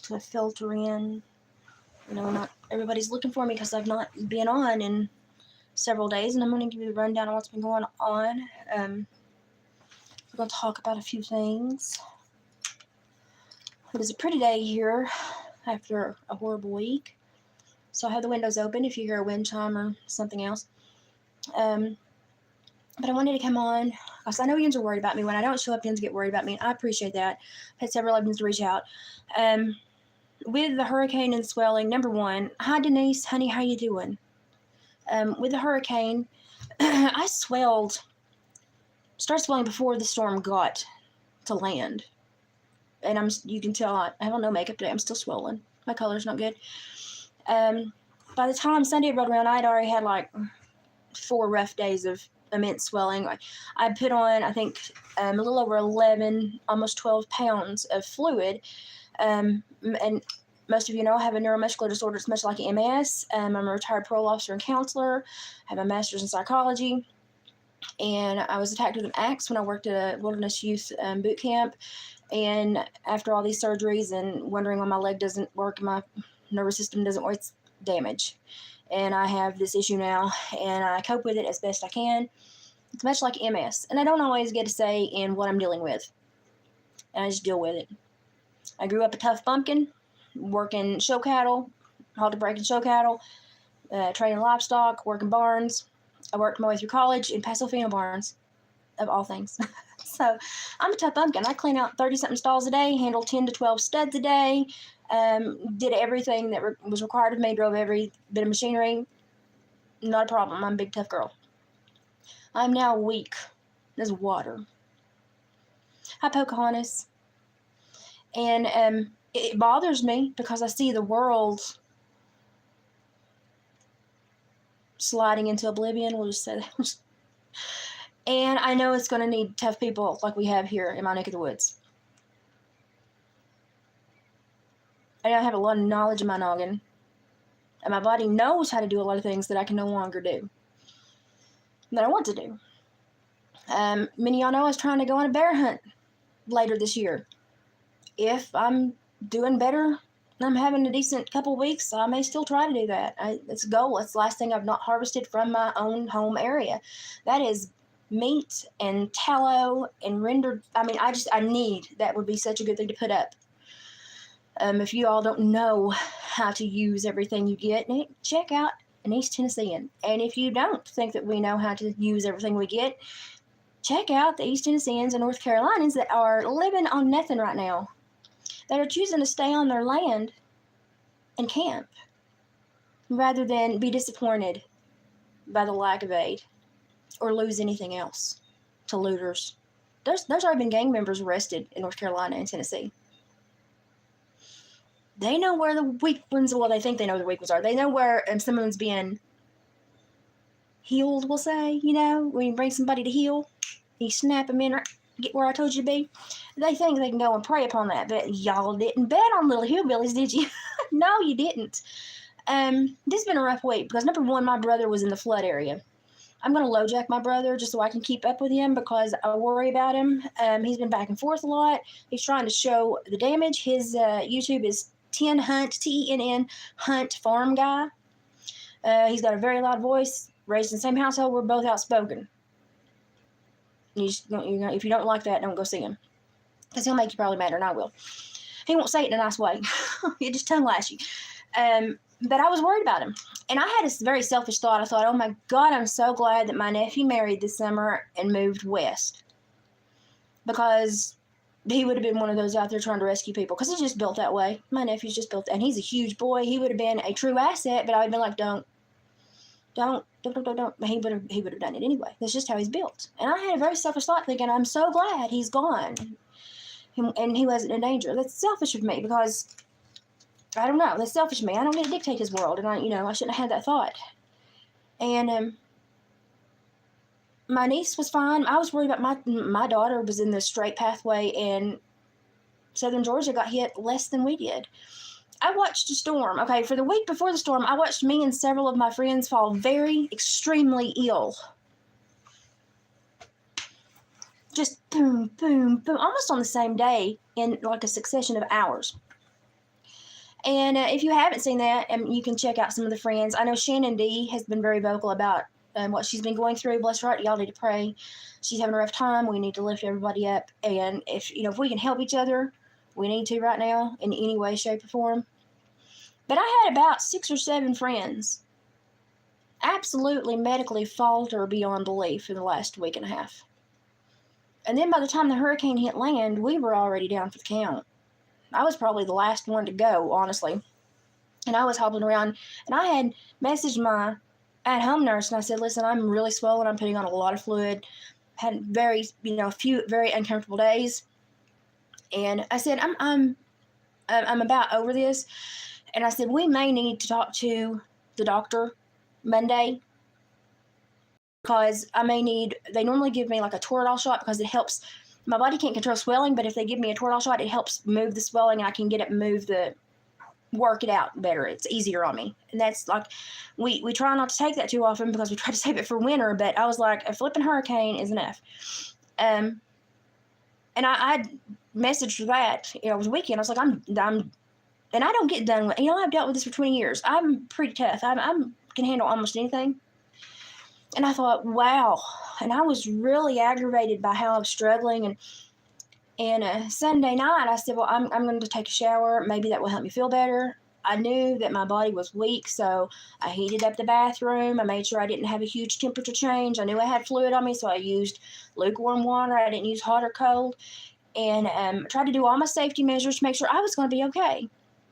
to filter in. Not everybody's looking for me because I've not been on in several days, and I'm going to give you a rundown on what's been going on. We're going to talk about a few things. It is a pretty day here after a horrible week, so I have the windows open if you hear a wind chime or something else. But I wanted to come on because I know yins are worried about me. When I don't show up, yins get worried about me, and I appreciate that. I've had several of yins to reach out. With the hurricane and swelling, number one, hi Denise, honey, how you doing? With the hurricane, I started swelling before the storm got to land. And you can tell I have on no makeup today. I'm still swollen. My color's not good. By the time Sunday rolled around, I'd already had like 4 rough days of immense swelling. I put on, I think, a little over 11, almost 12 pounds of fluid. And most of you know I have a neuromuscular disorder. It's much like MS. I'm a retired parole officer and counselor. I have a master's in psychology. And I was attacked with an axe when I worked at a wilderness youth boot camp. And after all these surgeries and wondering why my leg doesn't work, my nervous system doesn't work, it's damage. And I have this issue now, and I cope with it as best I can. It's much like MS. And I don't always get a say in what I'm dealing with. And I just deal with it. I grew up a tough bumpkin, working show cattle, halter breaking show cattle, training livestock, working barns. I worked my way through college in Pasadena barns, of all things. So I'm a tough bumpkin. I clean out 30-something stalls a day, handle 10 to 12 studs a day, did everything that was required of me, drove every bit of machinery. Not a problem. I'm a big, tough girl. I'm now weak as water. Hi, Pocahontas. And it bothers me because I see the world sliding into oblivion. We'll just say that. And I know it's going to need tough people like we have here in my neck of the woods. And I have a lot of knowledge in my noggin. And my body knows how to do a lot of things that I can no longer do. That I want to do. Many of y'all know I was trying to go on a bear hunt later this year. If I'm doing better and I'm having a decent couple weeks, I may still try to do that. It's a goal. It's the last thing I've not harvested from my own home area. That is meat and tallow and rendered. I mean, I need, that would be such a good thing to put up. If you all don't know how to use everything you get, check out an East Tennessean. And if you don't think that we know how to use everything we get, check out the East Tennesseans and North Carolinians that are living on nothing right now, that are choosing to stay on their land and camp rather than be disappointed by the lack of aid or lose anything else to looters. There's already been gang members arrested in North Carolina and Tennessee. They know where the weak ones, well, they think they know where the weak ones are. They know where someone's being healed, we'll say, when you bring somebody to heal, you snap them in, get where I told you to be. They think they can go and prey upon that, but y'all didn't bet on little hillbillies, did you? No, you didn't. This has been a rough week because, number one, my brother was in the flood area. I'm going to low jack my brother just so I can keep up with him because I worry about him. He's been back and forth a lot. He's trying to show the damage. His YouTube is Tenn Hunt, Tenn Hunt Farm Guy. He's got a very loud voice. Raised in the same household, we're both outspoken. If you don't like that, don't go see him, because he'll make you probably madder than I will. He won't say it in a nice way. He'll just tongue lash you. But I was worried about him, and I had a very selfish thought. I thought, oh my God, I'm so glad that my nephew married this summer and moved west, because he would have been one of those out there trying to rescue people, because he's just built that way. My nephew's just built, and he's a huge boy. He would have been a true asset, but I would have been like, don't. But he would have done it anyway. That's just how he's built. And I had a very selfish thought, thinking, I'm so glad he's gone, and he wasn't in danger. That's selfish of me, because I don't know. That's selfish of me. I don't get to dictate his world, and I shouldn't have had that thought. And my niece was fine. I was worried about my daughter was in the straight pathway, and southern Georgia got hit less than we did. I watched a storm. Okay, for the week before the storm, I watched me and several of my friends fall very, extremely ill. Just boom, boom, boom, almost on the same day in like a succession of hours. And if you haven't seen that, you can check out some of the friends. I know Shannon D has been very vocal about what she's been going through. Bless her heart, y'all need to pray. She's having a rough time. We need to lift everybody up, and if we can help each other, we need to right now in any way, shape, or form. But I had about 6 or 7 friends absolutely medically falter beyond belief in the last week and a half. And then by the time the hurricane hit land, we were already down for the count. I was probably the last one to go, honestly. And I was hobbling around, and I had messaged my at-home nurse, and I said, "Listen, I'm really swollen. I'm putting on a lot of fluid. Had a few very uncomfortable days." And I said, I'm about over this. And I said, we may need to talk to the doctor Monday, because they normally give me like a Toradol shot because it helps. My body can't control swelling, but if they give me a Toradol shot, it helps move the swelling, and I can work it out better. It's easier on me. And that's like, we try not to take that too often because we try to save it for winter, but I was like, a flipping hurricane is enough. And I messaged for that, it was a weekend. I was like, I'm, and I don't get done with, I've dealt with this for 20 years. I'm pretty tough. I can handle almost anything. And I thought, wow. And I was really aggravated by how I was struggling. And Sunday night, I said, well, I'm going to take a shower. Maybe that will help me feel better. I knew that my body was weak, so I heated up the bathroom. I made sure I didn't have a huge temperature change. I knew I had fluid on me, so I used lukewarm water. I didn't use hot or cold. And tried to do all my safety measures to make sure I was going to be okay,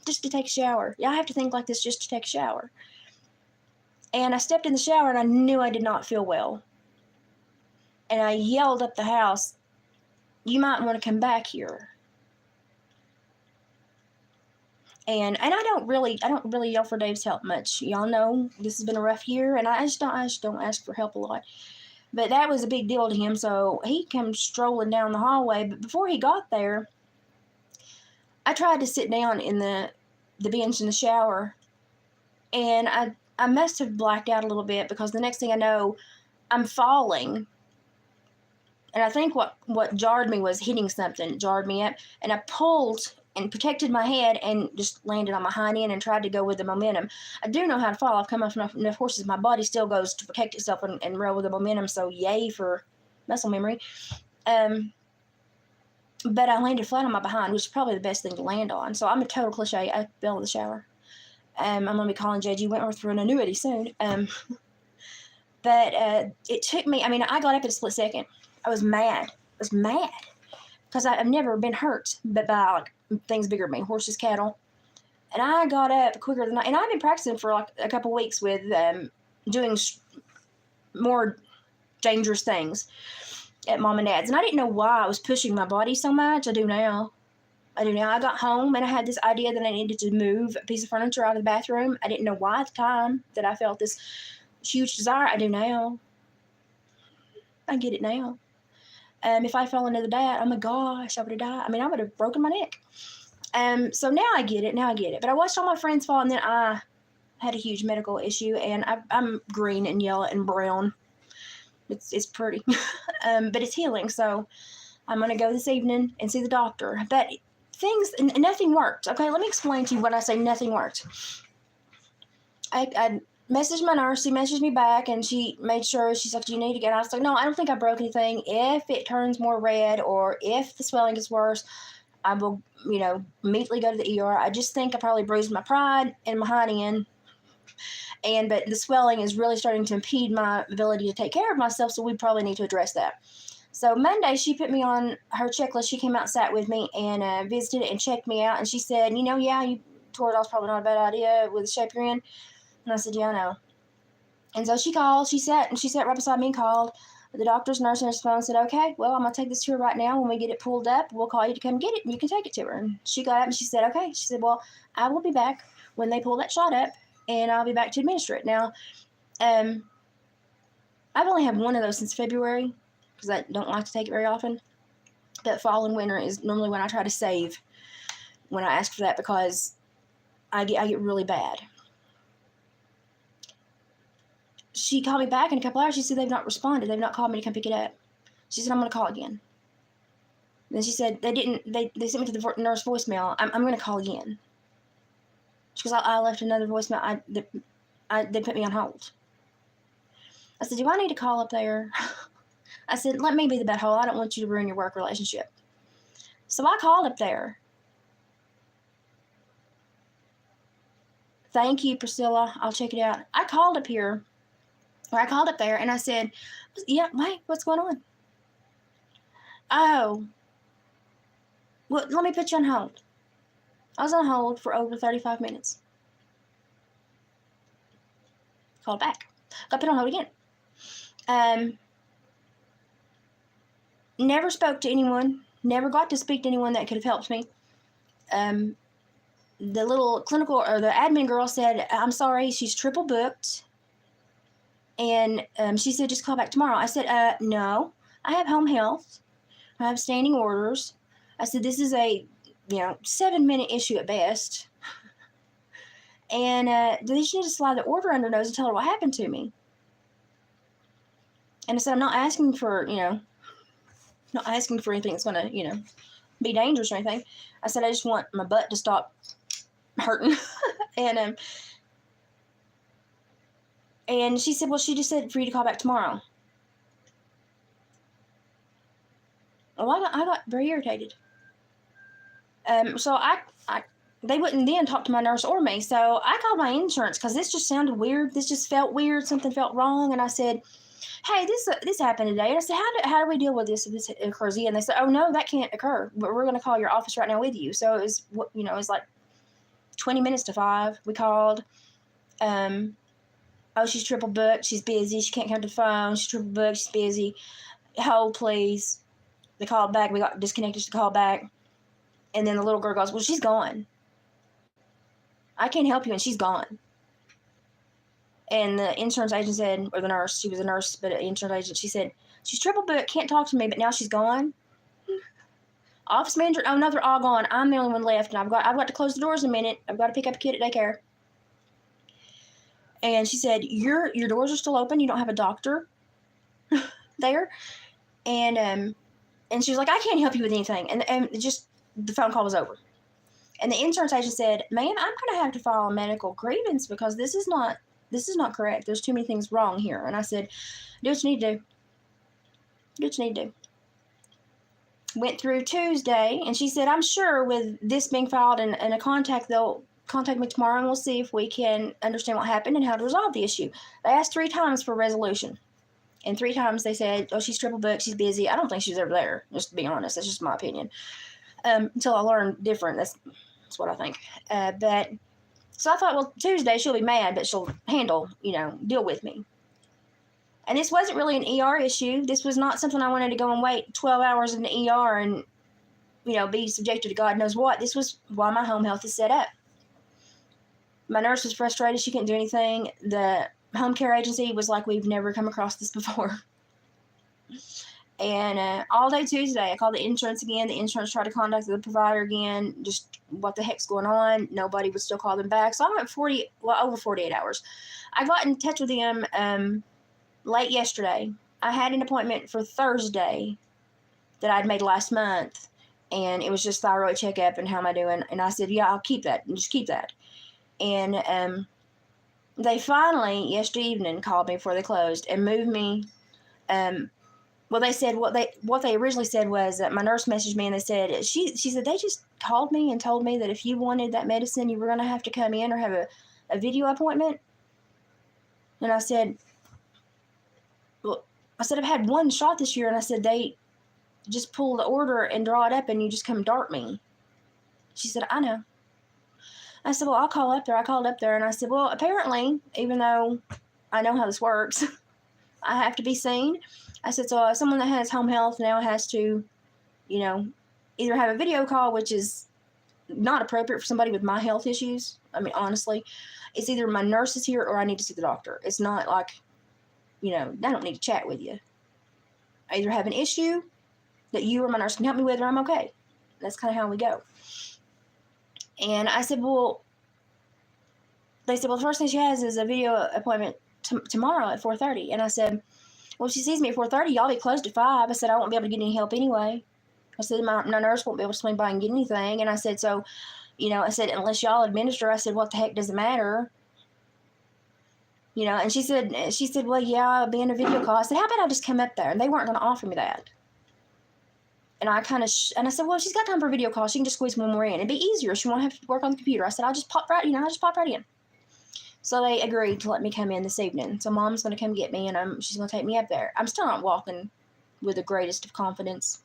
just to take a shower. Yeah, I have to think like this just to take a shower. And I stepped in the shower, and I knew I did not feel well. And I yelled up the house, "You might want to come back here." And I don't really yell for Dave's help much. Y'all know this has been a rough year, and I just don't ask for help a lot. But that was a big deal to him, so he comes strolling down the hallway. But before he got there, I tried to sit down in the bench in the shower, and I must have blacked out a little bit, because the next thing I know, I'm falling. And I think what jarred me was hitting something. It jarred me up, and I pulled and protected my head and just landed on my hind end and tried to go with the momentum. I do know how to fall. I've come off enough horses. My body still goes to protect itself and roll with the momentum, so yay for muscle memory. But I landed flat on my behind, which is probably the best thing to land on. So I'm a total cliche. I fell in the shower. I'm going to be calling J.G. Wentworth for an annuity soon. But it took me, I got up in a split second. I was mad. Because I've never been hurt but by like things bigger than me, horses, cattle. And I got up quicker than and I've been practicing for like a couple weeks with doing more dangerous things at Mom and Dad's. And I didn't know why I was pushing my body so much. I do now. I got home, and I had this idea that I needed to move a piece of furniture out of the bathroom. I didn't know why at the time that I felt this huge desire. I do now. I get it now. If I fell into that, oh my gosh, I would have died. I would have broken my neck. So now I get it. But I watched all my friends fall, and then I had a huge medical issue, and I'm green and yellow and brown. It's pretty, but it's healing. So I'm going to go this evening and see the doctor. But nothing worked. Okay, let me explain to you when I say nothing worked. I messaged my nurse. She messaged me back, and she made sure. She's like, "Do you need to get?" I was like, "No, I don't think I broke anything. If it turns more red, or if the swelling is worse, I will, immediately go to the ER. I just think I probably bruised my pride and my hind end, but the swelling is really starting to impede my ability to take care of myself, so we probably need to address that." So Monday, she put me on her checklist. She came out and sat with me and visited and checked me out, and she said, Toradol's probably not a bad idea with the shape you're in. And I said, yeah, I know. And so she called. She sat right beside me and called. The doctor's nurse on his phone said, "Okay, well, I'm going to take this to her right now. When we get it pulled up, we'll call you to come get it, and you can take it to her." And she got up and she said, "Okay." She said, "Well, I will be back when they pull that shot up, and I'll be back to administer it." Now, I've only had one of those since February, because I don't like to take it very often. But fall and winter is normally when I try to save when I ask for that, because I get really bad. She called me back in a couple hours. She said they've not responded. They've not called me to come pick it up. She said, "I'm going to call again." Then she said they sent me to the nurse voicemail. I'm going to call again. Because I left another voicemail. They put me on hold. I said, do I need to call up there? I said, let me be the butthole. I don't want you to ruin your work relationship. So I called up there. Thank you, Priscilla. I'll check it out. I called up there, and I said, yeah, wait, what's going on? Oh, well, let me put you on hold. I was on hold for over 35 minutes. Called back. Got put on hold again. Never spoke to anyone. Never got to speak to anyone that could have helped me. The little clinical or the admin girl said, I'm sorry, she's triple booked. And she said, just call back tomorrow. I said, no, I have home health. I have standing orders. I said, this is a 7-minute issue at best. And they just need to slide the order under her nose and tell her what happened to me. And I said, I'm not asking for, not asking for anything that's going to, be dangerous or anything. I said, I just want my butt to stop hurting. And she said, well, she just said for you to call back tomorrow. Well, I got very irritated. So they wouldn't then talk to my nurse or me. So I called my insurance because this just sounded weird. This just felt weird. Something felt wrong. And I said, hey, this happened today. And I said, how do we deal with this if this occurs again? They said, oh, no, that can't occur. But we're going to call your office right now with you. So it was, it was like 20 minutes to 5. We called. Oh, she's triple booked. She's busy. She can't come to the phone. She's triple booked. She's busy. Hold, please. They called back. We got disconnected to call back. And then the little girl goes, well, she's gone. I can't help you, and she's gone. And the insurance agent said, or the nurse, she was a nurse, but an insurance agent, she said, she's triple booked, can't talk to me, but now she's gone. Office manager, oh, no, they're all gone. I'm the only one left, and I've got to close the doors in a minute. I've got to pick up a kid at daycare. And she said, your doors are still open. You don't have a doctor there. And she was like, I can't help you with anything. And just the phone call was over. And the insurance agent said, ma'am, I'm going to have to file a medical grievance because this is not correct. There's too many things wrong here. And I said, do what you need to do. Do what you need to do. Went through Tuesday, and she said, I'm sure with this being filed and a contact, they'll contact me tomorrow, and we'll see if we can understand what happened and how to resolve the issue. They asked 3 times for resolution. And 3 times they said, oh, she's triple booked, she's busy. I don't think she was ever there, just to be honest. That's just my opinion. Until I learned different. That's what I think. But so I thought, well, Tuesday she'll be mad, but she'll handle, deal with me. And this wasn't really an ER issue. This was not something I wanted to go and wait 12 hours in the ER and, be subjected to God knows what. This was why my home health is set up. My nurse was frustrated. She couldn't do anything. The home care agency was like, we've never come across this before. And all day Tuesday, I called the insurance again. The insurance tried to contact the provider again. Just what the heck's going on? Nobody would still call them back. So I went over 48 hours. I got in touch with them late yesterday. I had an appointment for Thursday that I'd made last month. And it was just thyroid checkup and how am I doing? And I said, yeah, I'll keep that. And just keep that. And they finally, yesterday evening, called me before they closed and moved me. Well, they said what they originally said was that my nurse messaged me and they said, she said, they just called me and told me that if you wanted that medicine, you were going to have to come in or have a video appointment. And I said, I've had one shot this year. And I said, they just pull the order and draw it up and you just come dart me. She said, I know. I said, well, I'll call up there. I called up there and I said, well, apparently, even though I know how this works, I have to be seen. I said, so someone that has home health now has to, either have a video call, which is not appropriate for somebody with my health issues. I mean, honestly, it's either my nurse is here or I need to see the doctor. It's not like, I don't need to chat with you. I either have an issue that you or my nurse can help me with or I'm okay. That's kind of how we go. And I said, well, they said, well, the first thing she has is a video appointment tomorrow at 4:30. And I said, well, if she sees me at 4:30, y'all be closed at 5. I said, I won't be able to get any help anyway. I said, my nurse won't be able to swing by and get anything. And I said, so I said, unless y'all administer, I said, what the heck does it matter? And she said, well, yeah, I'll be in a video call. I said, how about I just come up there? And they weren't going to offer me that. And I kind of, and I said, well, she's got time for a video call. She can just squeeze one more in. It'd be easier. She won't have to work on the computer. I said, I'll just pop right in. So they agreed to let me come in this evening. So Mom's going to come get me, and she's going to take me up there. I'm still not walking with the greatest of confidence.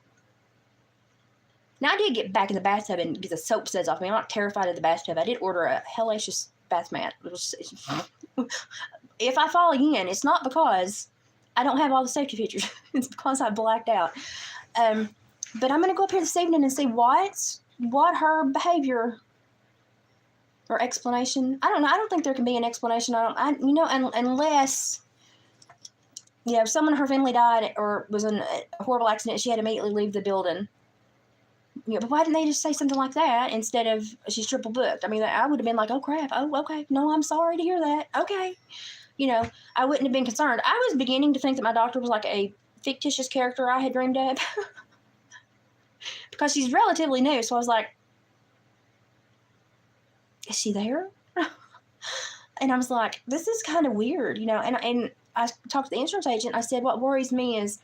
Now, I did get back in the bathtub and get the soap suds off me. I'm not terrified of the bathtub. I did order a hellacious bath mat. If I fall again, it's not because I don't have all the safety features. It's because I blacked out. But I'm going to go up here this evening and see what her behavior or explanation. I don't know. I don't think there can be an explanation. Unless, if someone in her family died or was in a horrible accident, she had to immediately leave the building. But why didn't they just say something like that instead of she's triple booked? I mean, I would have been like, oh, crap. Oh, okay. No, I'm sorry to hear that. Okay. I wouldn't have been concerned. I was beginning to think that my doctor was like a fictitious character I had dreamed up. Because she's relatively new. So I was like, is she there? And I was like, this is kind of weird, And I talked to the insurance agent. I said, what worries me is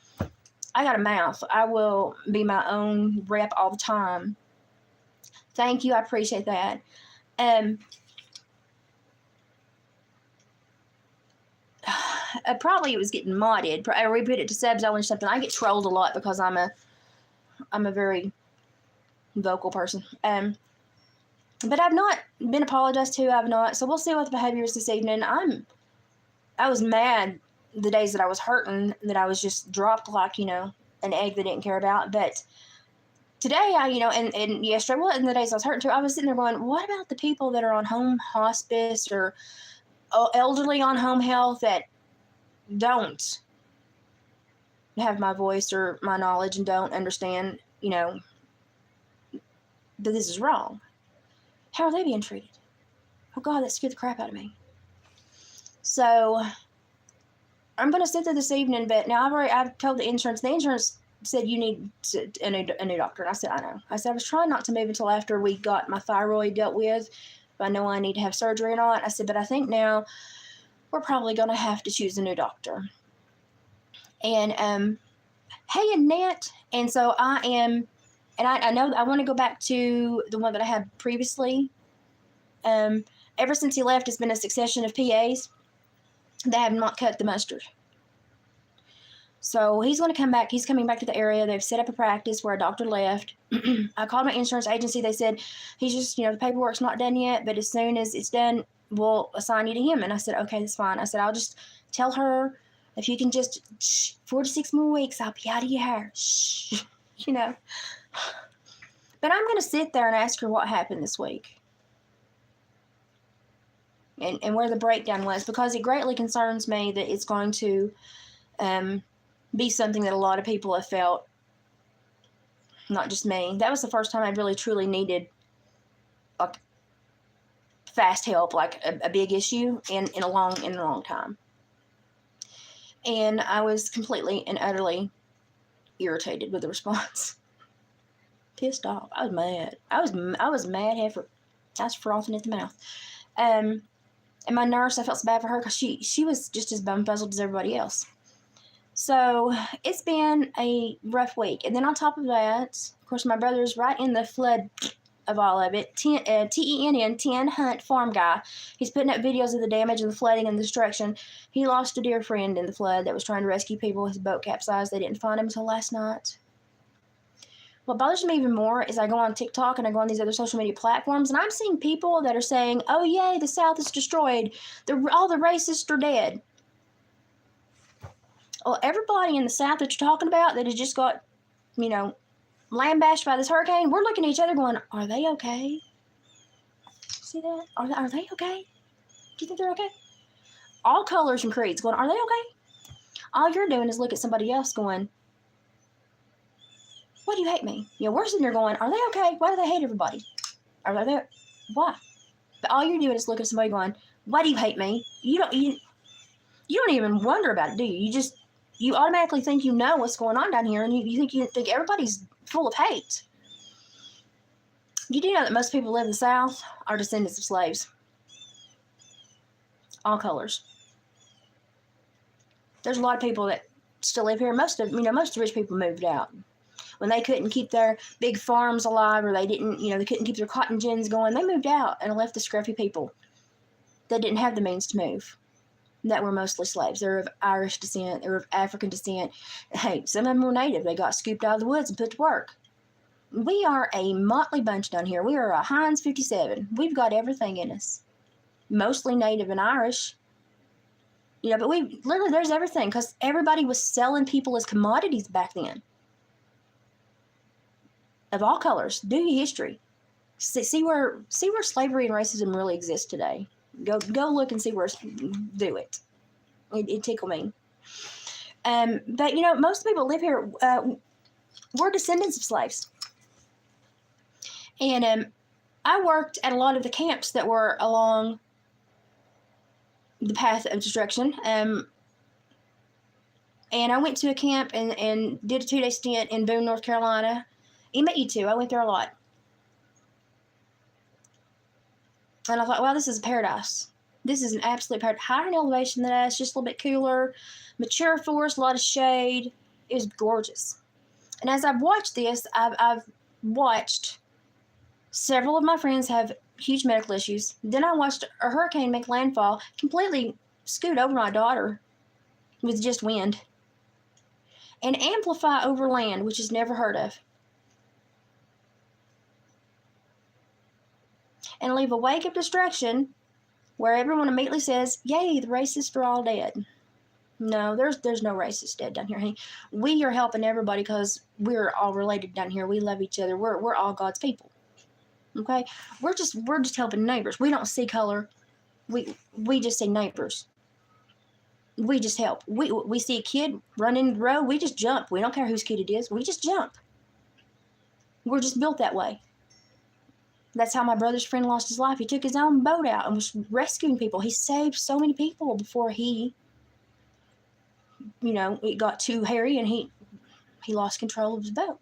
I got a mouth. I will be my own rep all the time. Thank you. I appreciate that. Probably it was getting modded. I re-put it to Subzone or something. I get trolled a lot because I'm a very vocal person. But I've not been apologized to. I've not. So we'll see what the behavior is this evening. I was mad the days that I was hurting, that I was just dropped like, an egg they didn't care about. But today, and yesterday, well, in the days I was hurting too, I was sitting there going, what about the people that are on home hospice or elderly on home health that don't have my voice or my knowledge and don't understand, that this is wrong? How are they being treated? Oh, God, that scared the crap out of me. So I'm going to sit there this evening, but now I've told the insurance. The insurance said you need a new doctor. And I said, I know. I said, I was trying not to move until after we got my thyroid dealt with. If I know I need to have surgery or not. I said, but I think now we're probably going to have to choose a new doctor. And, hey, Annette. And so I am, and I know I want to go back to the one that I had previously. Ever since he left, it's been a succession of PAs that have not cut the mustard. So he's going to come back. He's coming back to the area. They've set up a practice where a doctor left. I called my insurance agency. They said, he's just, the paperwork's not done yet, but as soon as it's done, we'll assign you to him. And I said, okay, that's fine. I said, I'll just tell her if you can just 4 to 6 more weeks, I'll be out of your hair. Shh, But I'm going to sit there and ask her what happened this week. And where the breakdown was, because it greatly concerns me that it's going to be something that a lot of people have felt, not just me. That was the first time I really truly needed like fast help, like a big issue in a long time. And I was completely and utterly irritated with the response. Pissed off. I was mad. I was mad. I was frothing at the mouth. And my nurse, I felt so bad for her because she was just as bumfuzzled as everybody else. So it's been a rough week. And then on top of that, of course, my brother's right in the flood of all of it. TENN, 10 Hunt Farm Guy. He's putting up videos of the damage and the flooding and the destruction. He lost a dear friend in the flood that was trying to rescue people. His boat capsized. They didn't find him until last night. What bothers me even more is I go on TikTok and I go on these other social media platforms, and I'm seeing people that are saying, oh, yay, the South is destroyed. All the racists are dead. Well, everybody in the South that you're talking about that has just got, lambasted by this hurricane, we're looking at each other going, are they okay? See that? Are they okay? Do you think they're okay? All colors and creeds going, are they okay? All you're doing is look at somebody else going, why do you hate me? We're sitting there going, are they okay? Why do they hate everybody? Are they there? Why? But all you're doing is look at somebody going, why do you hate me? You don't even wonder about it, do you? You automatically think you know what's going on down here, and you think everybody's full of hate. You do know that most people who live in the South are descendants of slaves. All colors. There's a lot of people that still live here. Most of the rich people moved out. When they couldn't keep their big farms alive, or they couldn't keep their cotton gins going, they moved out and left the scruffy people that didn't have the means to move. That were mostly slaves. They're of Irish descent, they're of African descent. Hey, some of them were native. They got scooped out of the woods and put to work. We are a motley bunch down here. We are a Heinz 57. We've got everything in us. Mostly native and Irish. But there's everything, because everybody was selling people as commodities back then. Of all colors. Do your history. See where slavery and racism really exist today. Go look and see where. Do it. It tickled me. But most people live here. We're descendants of slaves, and I worked at a lot of the camps that were along the path of destruction. And I went to a camp and did a 2-day stint in Boone, North Carolina. I met you too. I went there a lot. And I thought, wow, this is a paradise. This is an absolute paradise. Higher in elevation than us, just a little bit cooler. Mature forest, a lot of shade. It was gorgeous. And as I've watched this, I've watched several of my friends have huge medical issues. Then I watched a hurricane make landfall, completely scoot over my daughter with just wind. And amplify over land, which is never heard of. And leave a wake of destruction where everyone immediately says, yay, the racists are all dead. No, there's no racist dead down here, honey. We are helping everybody because we're all related down here. We love each other. We're all God's people. Okay? We're just helping neighbors. We don't see color. We just see neighbors. We just help. We see a kid run in the road, we just jump. We don't care whose kid it is. We just jump. We're just built that way. That's how my brother's friend lost his life. He took his own boat out and was rescuing people. He saved so many people before it got too hairy and he lost control of his boat.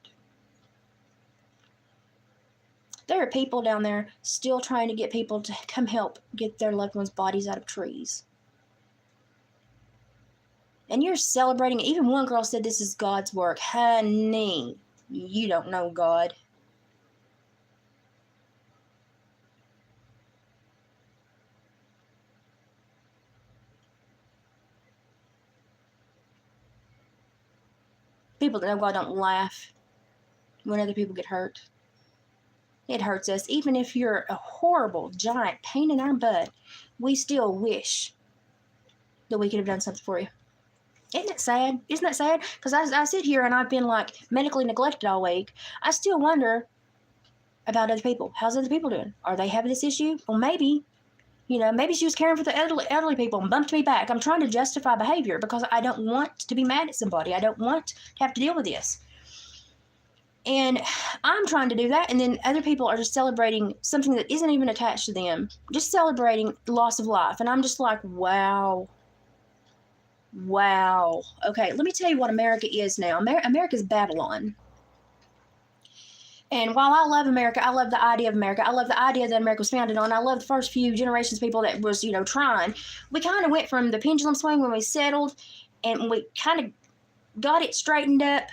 There are people down there still trying to get people to come help get their loved ones' bodies out of trees. And you're celebrating. Even one girl said this is God's work. Honey, you don't know God. People that know God don't laugh when other people get hurt. It hurts us. Even if you're a horrible, giant pain in our butt, we still wish that we could have done something for you. Isn't it sad? Isn't that sad? Because I sit here and I've been like medically neglected all week. I still wonder about other people. How's other people doing? Are they having this issue? Well, maybe she was caring for the elderly people and bumped me back. I'm trying to justify behavior because I don't want to be mad at somebody. I don't want to have to deal with this. And I'm trying to do that, and then other people are just celebrating something that isn't even attached to them, just celebrating the loss of life. And I'm just like, wow. Okay, let me tell you what America is now. America's Babylon. And while I love America, I love the idea of America. I love the idea that America was founded on. I love the first few generations of people that was, trying. We kind of went from the pendulum swing when we settled, and we kind of got it straightened up,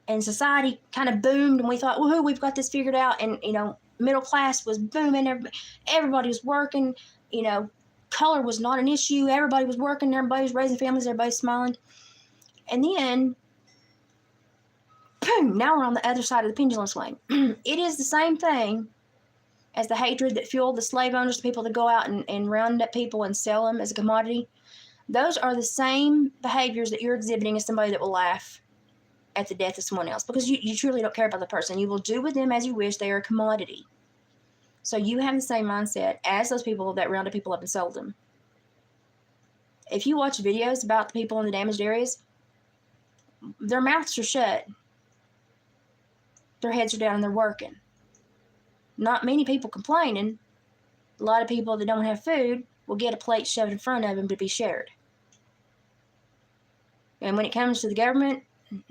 and society kind of boomed, and we thought, woohoo, we've got this figured out. And, middle class was booming. Everybody was working. Color was not an issue. Everybody was working. Everybody was raising families. Everybody was smiling. And then, boom, now we're on the other side of the pendulum swing. It is the same thing as the hatred that fueled the slave owners, the people that go out and round up people and sell them as a commodity. Those are the same behaviors that you're exhibiting as somebody that will laugh at the death of someone else, because you truly don't care about the person. You will do with them as you wish. They are a commodity. So you have the same mindset as those people that rounded people up and sold them. If you watch videos about the people in the damaged areas, their mouths are shut. Their heads are down and they're working. Not many people complaining. A lot of people that don't have food will get a plate shoved in front of them to be shared. And when it comes to the government,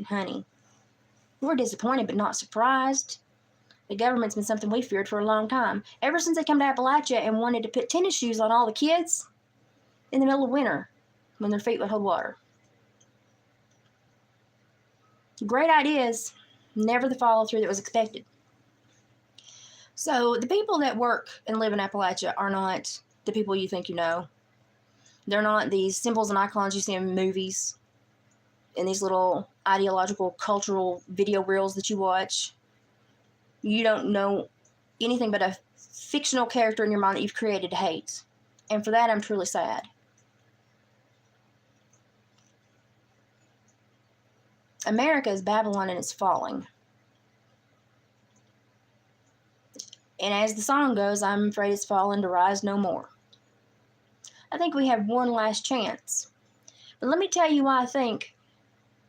honey, we're disappointed but not surprised. The government's been something we feared for a long time. Ever since they come to Appalachia and wanted to put tennis shoes on all the kids in the middle of winter when their feet would hold water. Great ideas, never the follow-through that was expected. So the people that work and live in Appalachia are not the people you think you know. They're not these symbols and icons you see in movies, in these little ideological, cultural video reels that you watch. You don't know anything but a fictional character in your mind that you've created to hate. And for that, I'm truly sad. America is Babylon and it's falling. And as the song goes, I'm afraid it's fallen to rise no more. I think we have one last chance. But let me tell you why I think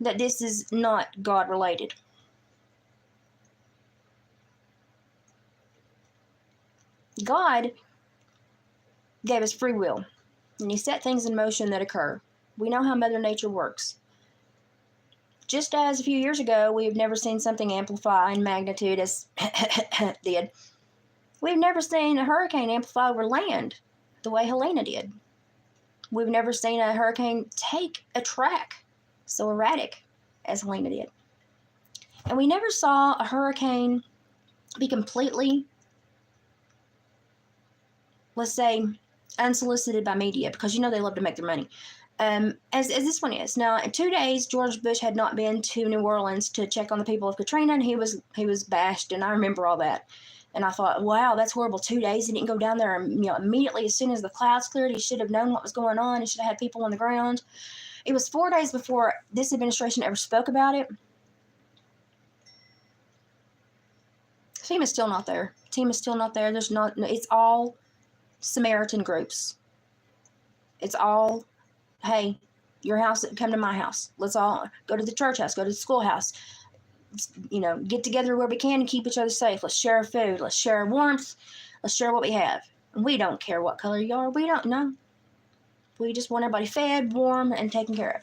that this is not God-related. God gave us free will, and He set things in motion that occur. We know how Mother Nature works. Just as a few years ago, we've never seen something amplify in magnitude as did. We've never seen a hurricane amplify over land the way Helena did. We've never seen a hurricane take a track so erratic as Helena did. And we never saw a hurricane be completely, let's say, unsolicited by media, because you know they love to make their money. As this one is. Now, in 2 days, George Bush had not been to New Orleans to check on the people of Katrina, and he was bashed, and I remember all that. And I thought, wow, that's horrible. 2 days. He didn't go down there, immediately as soon as the clouds cleared. He should have known what was going on. He should have had people on the ground. It was 4 days before this administration ever spoke about it. Team is still not there. Team is still not there. It's all Samaritan groups. It's all, hey, your house, come to my house. Let's all go to the church house, go to the schoolhouse. Get together where we can and keep each other safe. Let's share our food. Let's share our warmth. Let's share what we have. And we don't care what color you are. We don't know. We just want everybody fed, warm, and taken care of.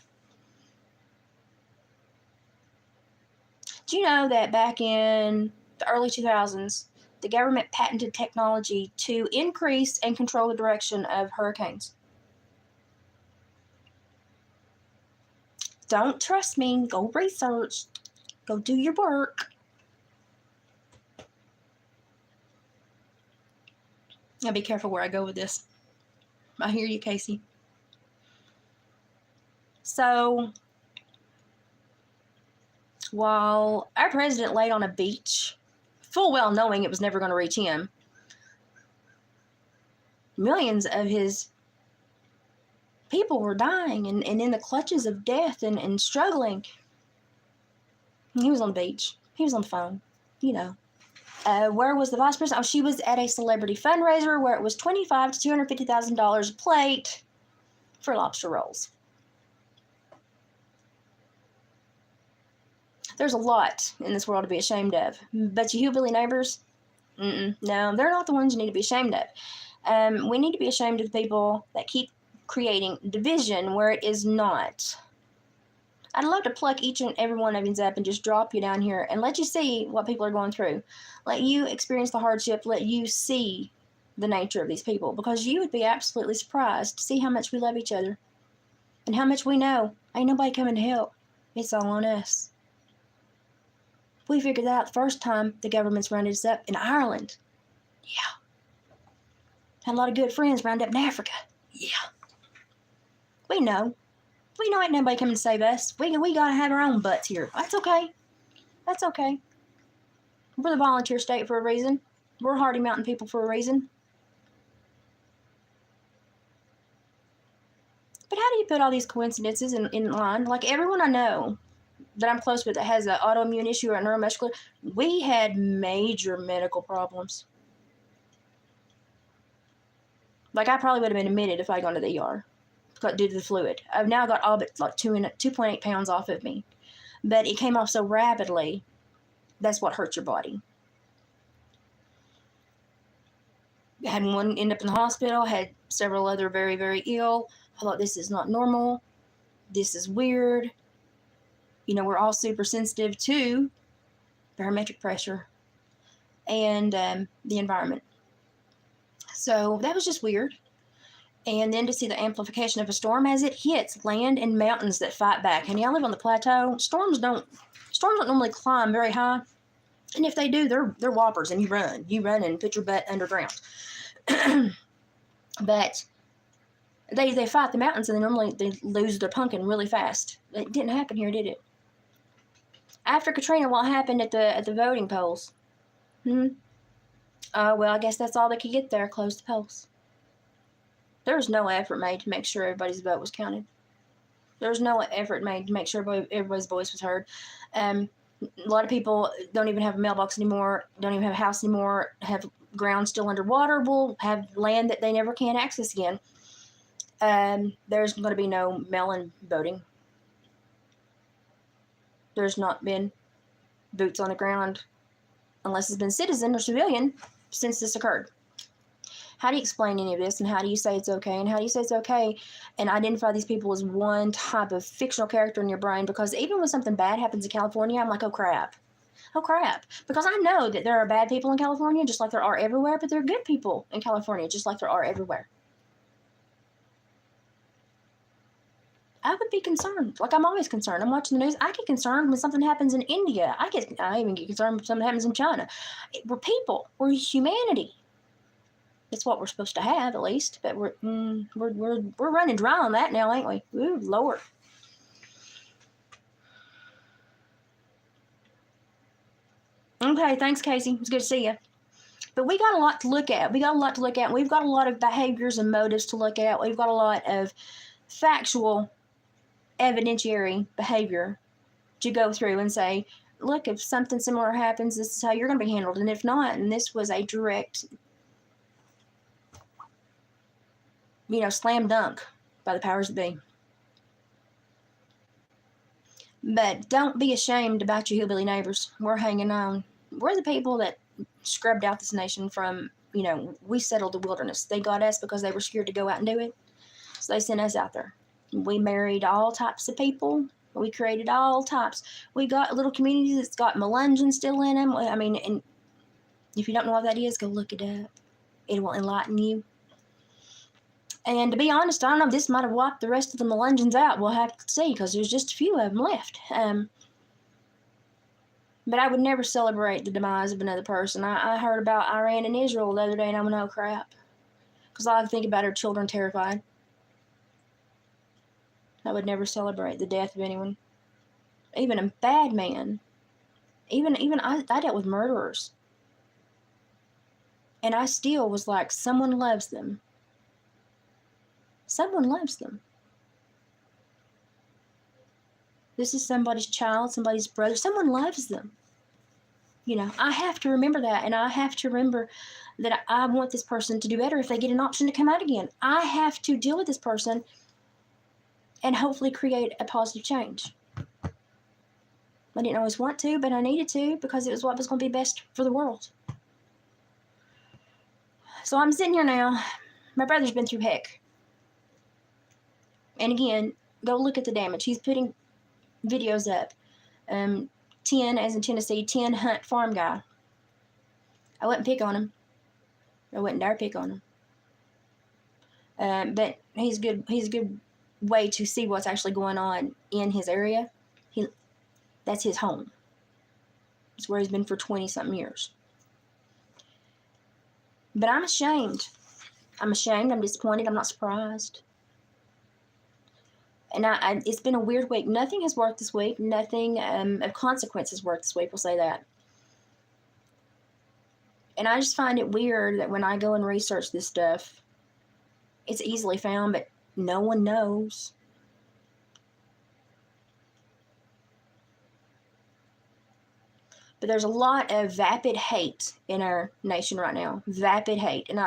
Do you know that back in the early 2000s, the government patented technology to increase and control the direction of hurricanes? Don't trust me. Go research. Go do your work. Now be careful where I go with this. I hear you, Casey. So, while our president laid on a beach, full well knowing it was never going to reach him, millions of his people were dying and in the clutches of death and struggling. He was on the beach. He was on the phone. Where was the vice president? Oh, she was at a celebrity fundraiser where it was $25,000 to $250,000 a plate for lobster rolls. There's a lot in this world to be ashamed of. But you hillbilly neighbors? No, they're not the ones you need to be ashamed of. We need to be ashamed of the people that keep creating division where it is not. I'd love to pluck each and every one of you up and just drop you down here and let you see what people are going through. Let you experience the hardship. Let you see the nature of these people, because you would be absolutely surprised to see how much we love each other and how much we know. Ain't nobody coming to help. It's all on us. We figured that out the first time the government's rounded us up in Ireland. Yeah. Had a lot of good friends round up in Africa. Yeah. We know. We know ain't nobody coming to save us. We got to have our own butts here. That's okay. That's okay. We're the volunteer state for a reason. We're Hardy Mountain people for a reason. But how do you put all these coincidences in line? Like everyone I know that I'm close with that has an autoimmune issue or a neuromuscular, we had major medical problems. Like I probably would have been admitted if I'd gone to the ER due to the fluid. I've now got all but like 2.8 pounds off of me. But it came off so rapidly, that's what hurts your body. Had one end up in the hospital, had several other very, very ill. I thought, this is not normal. This is weird. We're all super sensitive to barometric pressure. and the environment. So that was just weird. And then to see the amplification of a storm as it hits land and mountains that fight back. And yeah, I live on the plateau. Storms don't normally climb very high, and if they do, they're whoppers, and you run and put your butt underground. But they fight the mountains, and they lose their pumpkin really fast. It didn't happen here, did it? After Katrina, what happened at the voting polls? Well, I guess that's all they could get there. Close the polls. There was no effort made to make sure everybody's vote was counted. There was no effort made to make sure everybody's voice was heard. A lot of people don't even have a mailbox anymore, don't even have a house anymore, have ground still underwater, will have land that they never can access again. There's going to be no mail-in voting. There's not been boots on the ground, unless it's been citizen or civilian, since this occurred. How do you explain any of this, and how do you say it's okay, and how do you say it's okay and identify these people as one type of fictional character in your brain? Because even when something bad happens in California, I'm like, oh crap. Because I know that there are bad people in California just like there are everywhere, but there are good people in California just like there are everywhere. I would be concerned. Like, I'm always concerned. I'm watching the news. I get concerned when something happens in India. I even get concerned when something happens in China. We're people. We're humanity. It's what we're supposed to have, at least. But we're running dry on that now, ain't we? Ooh, Lord. Okay, thanks, Casey. It's good to see you. But we got a lot to look at. We've got a lot of behaviors and motives to look at. We've got a lot of factual, evidentiary behavior to go through and say, look, if something similar happens, this is how you're going to be handled. And if not, and this was a direct, slam dunk by the powers that be. But don't be ashamed about your hillbilly neighbors. We're hanging on. We're the people that scrubbed out this nation from, we settled the wilderness. They got us because they were scared to go out and do it. So they sent us out there. We married all types of people. We created all types. We got little communities that's got Melungeons still in them. I mean, and if you don't know what that is, go look it up. It will enlighten you. And to be honest, I don't know, this might have wiped the rest of the Melungeons out. We'll have to see, because there's just a few of them left. But I would never celebrate the demise of another person. I heard about Iran and Israel the other day, and I went, oh, crap. Because all I think about are children terrified. I would never celebrate the death of anyone. Even a bad man. Even I dealt with murderers. And I still was like, someone loves them. Someone loves them. This is somebody's child, somebody's brother. Someone loves them. I have to remember that, and I have to remember that I want this person to do better if they get an option to come out again. I have to deal with this person and hopefully create a positive change. I didn't always want to, but I needed to, because it was what was going to be best for the world. So I'm sitting here now. My brother's been through heck. And again, go look at the damage. He's putting videos up. 10, as in Tennessee, 10 hunt farm guy. I wouldn't pick on him. I wouldn't dare pick on him. But he's good. He's a good way to see what's actually going on in his area. That's his home. It's where he's been for 20-something years. But I'm ashamed. I'm disappointed. I'm not surprised. And it's been a weird week. Nothing has worked this week. Nothing of consequence has worked this week. We'll say that. And I just find it weird that when I go and research this stuff, it's easily found, but no one knows. But there's a lot of vapid hate in our nation right now. Vapid hate. And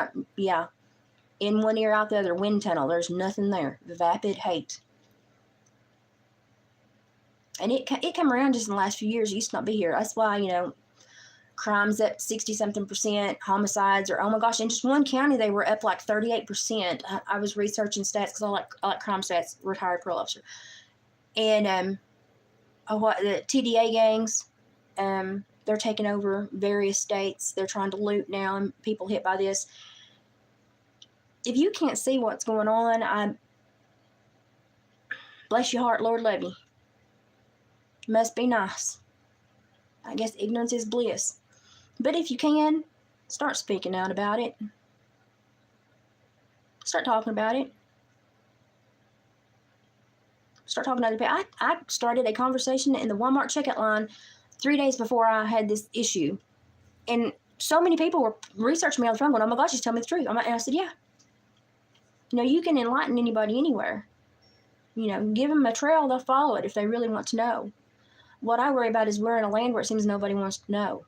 in one ear, out the other, wind tunnel. There's nothing there. Vapid hate. And it come around just in the last few years. It used to not be here. That's why, crime's up 60-something%. Homicides are, oh my gosh, in just one county, they were up like 38%. I was researching stats because I like crime stats, retired parole officer. And the TDA gangs, They're taking over various states. They're trying to loot now, and people hit by this. If you can't see what's going on, I bless your heart, Lord love you. Must be nice. I guess ignorance is bliss. But if you can, start speaking out about it. Start talking about it. Start talking to other people. I started a conversation in the Walmart checkout line 3 days before I had this issue. And so many people were researching me on the phone going, oh my gosh, she's telling me the truth. And I said, yeah. You can enlighten anybody anywhere. Give them a trail, they'll follow it if they really want to know. What I worry about is we're in a land where it seems nobody wants to know.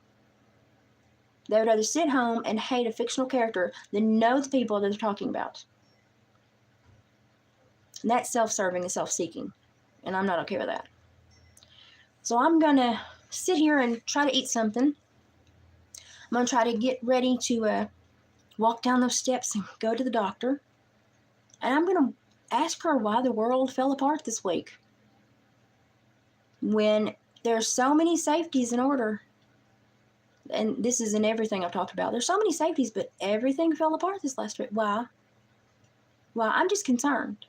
They would rather sit home and hate a fictional character than know the people that they're talking about. And that's self-serving and self-seeking. And I'm not okay with that. So I'm going to sit here and try to eat something. I'm going to try to get ready to walk down those steps and go to the doctor. And I'm going to ask her why the world fell apart this week. When there's so many safeties in order. And this is in everything I've talked about. There's so many safeties, but everything fell apart this last week. Why? Well, I'm just concerned.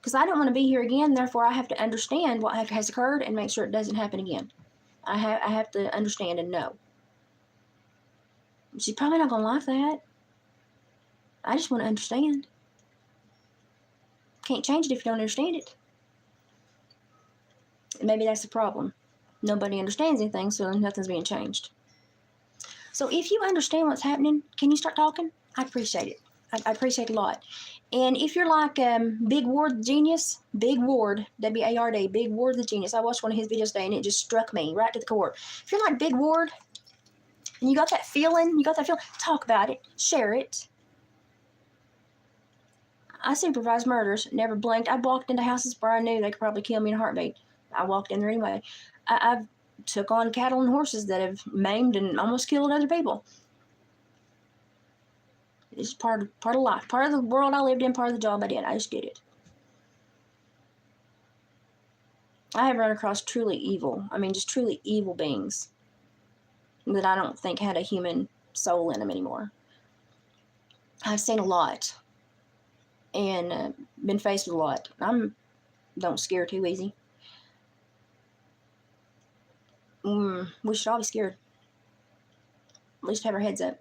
Because I don't want to be here again, therefore I have to understand what has occurred and make sure it doesn't happen again. I have to understand and know. She's probably not going to like that. I just want to understand. Can't change it if you don't understand it. Maybe that's the problem. Nobody understands anything, so nothing's being changed. So if you understand what's happening, can you start talking? I appreciate it. I appreciate it a lot. And if you're like Big Ward the Genius, Big Ward, W-A-R-D, Big Ward the Genius. I watched one of his videos today, and it just struck me right to the core. If you're like Big Ward, and you got that feeling, talk about it, share it. I supervised murders, never blinked. I walked into houses where I knew they could probably kill me in a heartbeat. I walked in there anyway. I've took on cattle and horses that have maimed and almost killed other people. It's part of life, part of the world I lived in, part of the job I did. I just did it. I have run across truly evil, just truly evil beings that I don't think had a human soul in them anymore. I've seen a lot and been faced with a lot. Don't scare too easy. We should all be scared. At least have our heads up.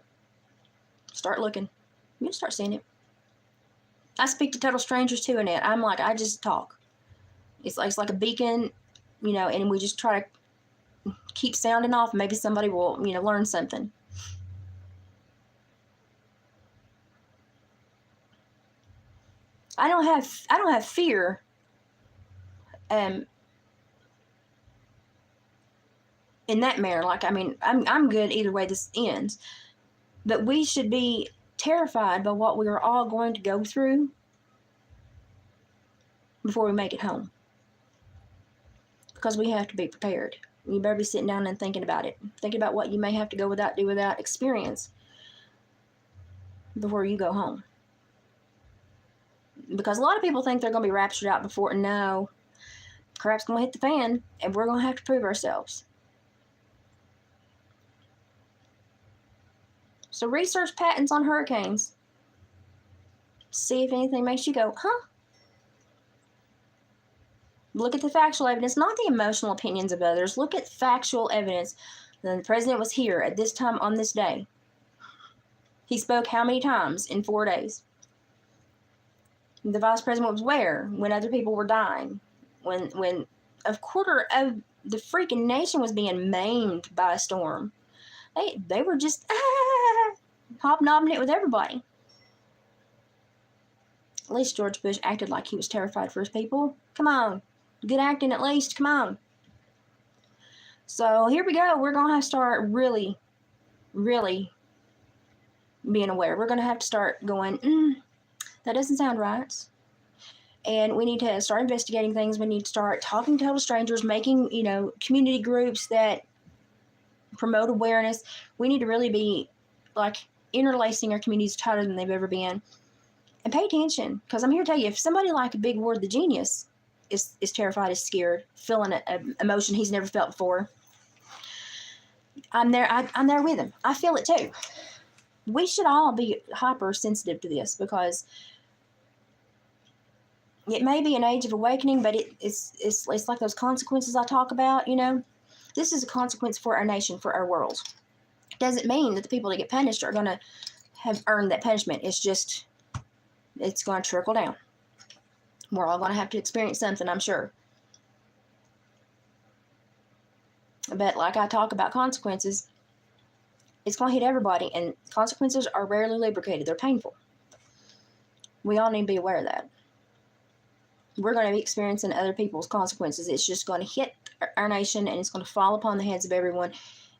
Start looking. You start seeing it. I speak to total strangers too in it. I just talk. It's like a beacon, and we just try to keep sounding off. Maybe somebody will, learn something. I don't have fear. In that manner, I'm good either way this ends. But we should be terrified by what we are all going to go through before we make it home. Because we have to be prepared. You better be sitting down and thinking about it. Thinking about what you may have to do without experience before you go home. Because a lot of people think they're going to be raptured out before. No. Crap's going to hit the fan, and we're going to have to prove ourselves. So research patterns on hurricanes. See if anything makes you go, huh? Look at the factual evidence, not the emotional opinions of others. Look at factual evidence. Then the president was here at this time on this day. He spoke how many times in 4 days? The vice president was where? When other people were dying. When a quarter of the freaking nation was being maimed by a storm. They were just hobnobbing it with everybody. At least George Bush acted like he was terrified for his people. Come on. Good acting at least. Come on. So here we go. We're going to have to start really, really being aware. We're going to have to start going, that doesn't sound right. And we need to start investigating things. We need to start talking to total strangers, making, community groups that promote awareness. We need to really be interlacing our communities tighter than they've ever been. And pay attention, because I'm here to tell you, if somebody like a Big Ward the Genius is terrified, is scared, feeling an emotion he's never felt before, I'm there. I'm there with them. I feel it too. We should all be hypersensitive to this because it may be an age of awakening, but it's like those consequences I talk about. This is a consequence for our nation, for our world. It doesn't mean that the people that get punished are going to have earned that punishment. It's going to trickle down. We're all going to have to experience something, I'm sure. But like I talk about consequences, it's going to hit everybody, and consequences are rarely lubricated. They're painful. We all need to be aware of that. We're going to be experiencing other people's consequences. It's just going to hit our nation, and it's going to fall upon the heads of everyone.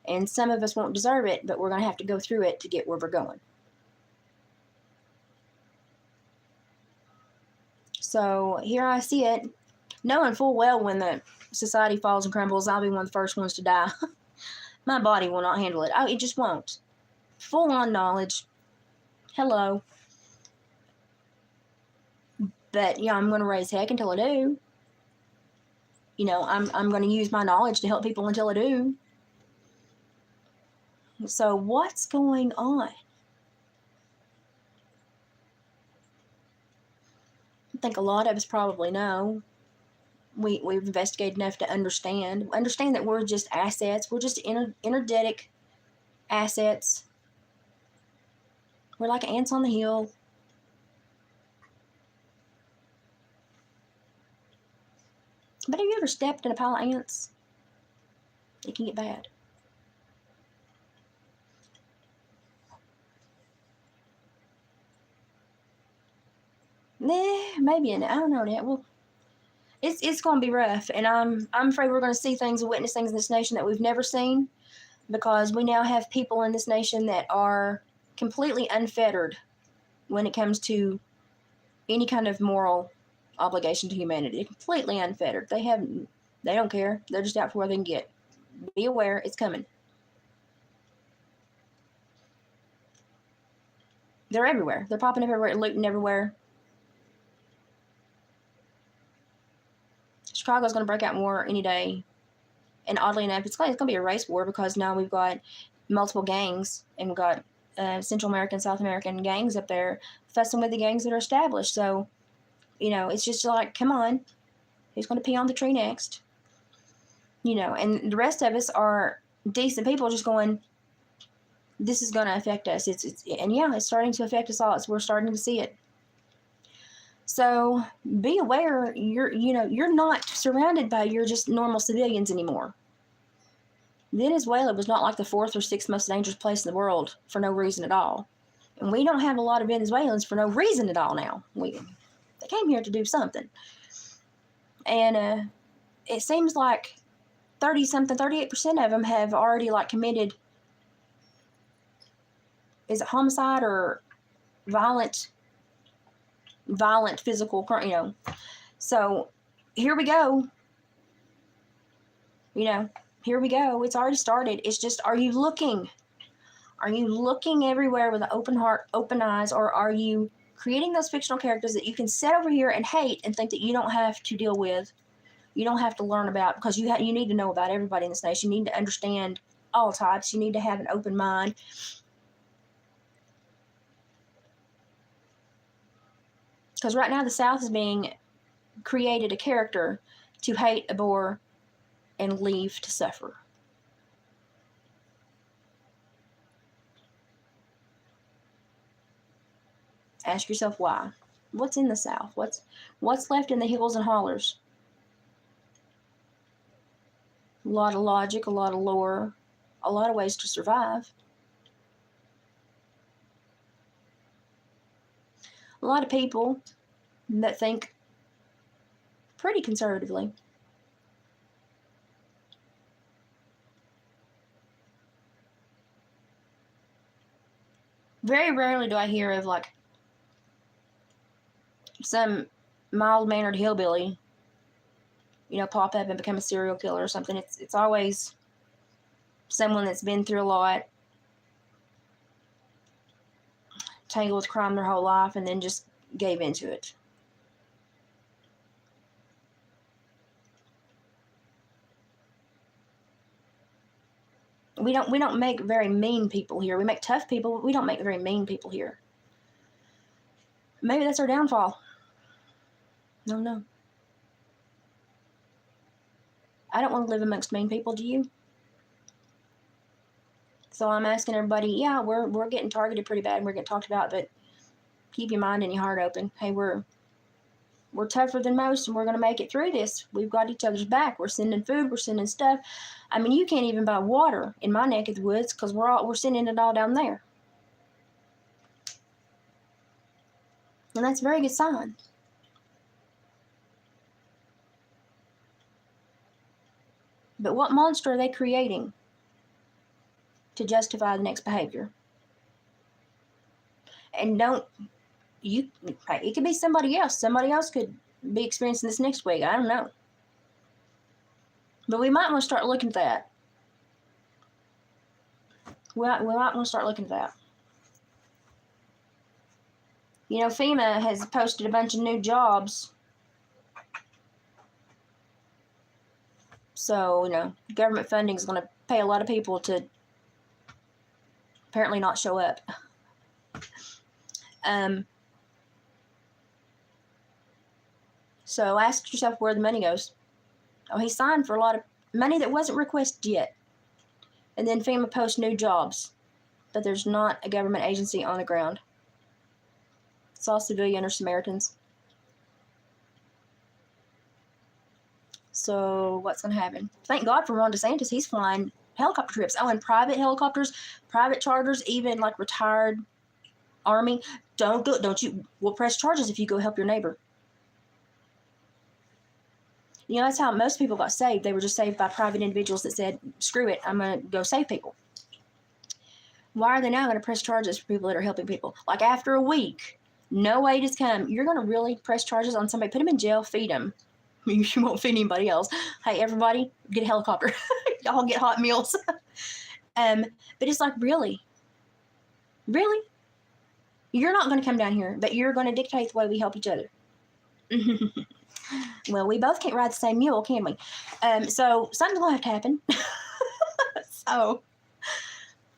And some of us won't deserve it, but we're going to have to go through it to get where we're going. So here I see it, knowing full well when the society falls and crumbles, I'll be one of the first ones to die. My body will not handle it. It just won't. Full on knowledge. Hello. But I'm going to raise heck until I do. I'm going to use my knowledge to help people until I do. So what's going on? I think a lot of us probably know. We've investigated enough to understand that we're just assets. We're just energetic assets. We're like ants on the hill. But have you ever stepped in a pile of ants? It can get bad. Maybe I don't know that. Well, it's going to be rough, and I'm afraid we're going to see things and witness things in this nation that we've never seen, because we now have people in this nation that are completely unfettered when it comes to any kind of moral obligation to humanity. They're completely unfettered. They don't care. They're just out for where they can get. Be aware, it's coming. They're everywhere. They're popping up everywhere, looting everywhere. Chicago's going to break out more any day. And oddly enough, it's going to be a race war, because now we've got multiple gangs, and we've got Central American, South American gangs up there fussing with the gangs that are established. So, it's just like, come on, who's going to pee on the tree next? And the rest of us are decent people just going, this is going to affect us. It's starting to affect us all. We're starting to see it. So be aware, you're not surrounded by your just normal civilians anymore. Venezuela was not like the 4th or 6th most dangerous place in the world for no reason at all. And we don't have a lot of Venezuelans for no reason at all now. They came here to do something. And it seems like 38% of them have already committed, is it homicide or violent physical crime, So here we go. Here we go. It's already started. It's just, are you looking? Are you looking everywhere with an open heart, open eyes, or are you creating those fictional characters that you can sit over here and hate and think that you don't have to deal with, you don't have to learn about, because you need to know about everybody in this nation. You need to understand all types. You need to have an open mind. Because right now the South is being created a character to hate, abhor, and leave to suffer. Ask yourself why. What's in the South? What's left in the hills and hollers? A lot of logic, a lot of lore, a lot of ways to survive. A lot of people that think pretty conservatively. Very rarely do I hear of some mild-mannered hillbilly, pop up and become a serial killer or something. It's always someone that's been through a lot, tangled with crime their whole life, and then just gave into it. we don't make very mean people here. We make tough people, but we don't make very mean people here. Maybe that's our downfall. No, no. I don't want to live amongst mean people. Do you? So I'm asking everybody. Yeah, we're getting targeted pretty bad. And we're getting talked about, but keep your mind and your heart open. Hey, we're tougher than most, and we're going to make it through this. We've got each other's back. We're sending food. We're sending stuff. I mean, you can't even buy water in my neck of the woods because we're sending it all down there, and that's a very good sign. But what monster are they creating to justify the next behavior? And it could be somebody else. Somebody else could be experiencing this next week. I don't know. But we might want to start looking at that. We might want to start looking at that. You know, FEMA has posted a bunch of new jobs. So, you know, government funding is going to pay a lot of people to apparently not show up. So ask yourself where the money goes. Oh, he signed for a lot of money that wasn't requested yet. And then FEMA posts new jobs, but there's not a government agency on the ground. It's all civilian or Samaritans. So what's going to happen? Thank God for Ron DeSantis. He's flying helicopter trips. Oh, and private helicopters, private charters, even like retired Army. We'll press charges if you go help your neighbor. You know, that's how most people got saved. They were just saved by private individuals that said, screw it, I'm going to go save people. Why are they now going to press charges for people that are helping people? Like after a week, no aid has come. You're going to really press charges on somebody, put them in jail, feed them. You won't feed anybody else. Hey, everybody, get a helicopter. Y'all get hot meals. But it's like, really? Really? You're not going to come down here, but you're going to dictate the way we help each other. Well, we both can't ride the same mule, can we? So something's going to have to happen.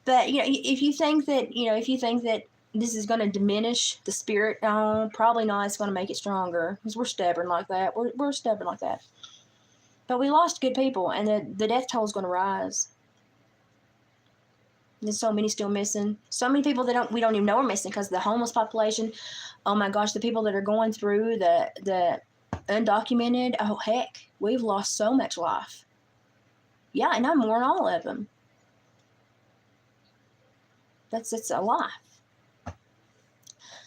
But, you know, if you think that this is going to diminish the spirit, probably not. It's going to make it stronger because we're stubborn like that. We're stubborn like that. But we lost good people, and the death toll is going to rise. There's so many still missing. So many people that we don't even know are missing because the homeless population. Oh my gosh, the people that are going through the undocumented. Oh heck, we've lost so much life. Yeah, and I mourn all of them. It's a life.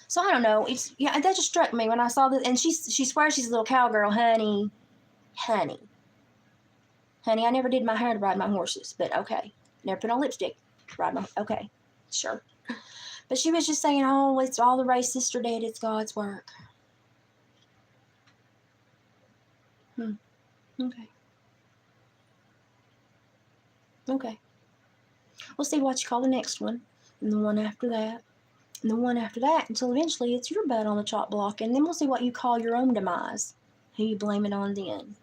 So I don't know. That just struck me when I saw this. And she swears she's a little cowgirl, honey. I never did my hair to ride my horses, but okay. Never put on lipstick to ride my. Okay, sure. But she was just saying, oh, it's all the racists are dead. It's God's work. Okay. We'll see what you call the next one, and the one after that, and the one after that, until eventually it's your butt on the chop block, and then we'll see what you call your own demise. Who you blame it on then.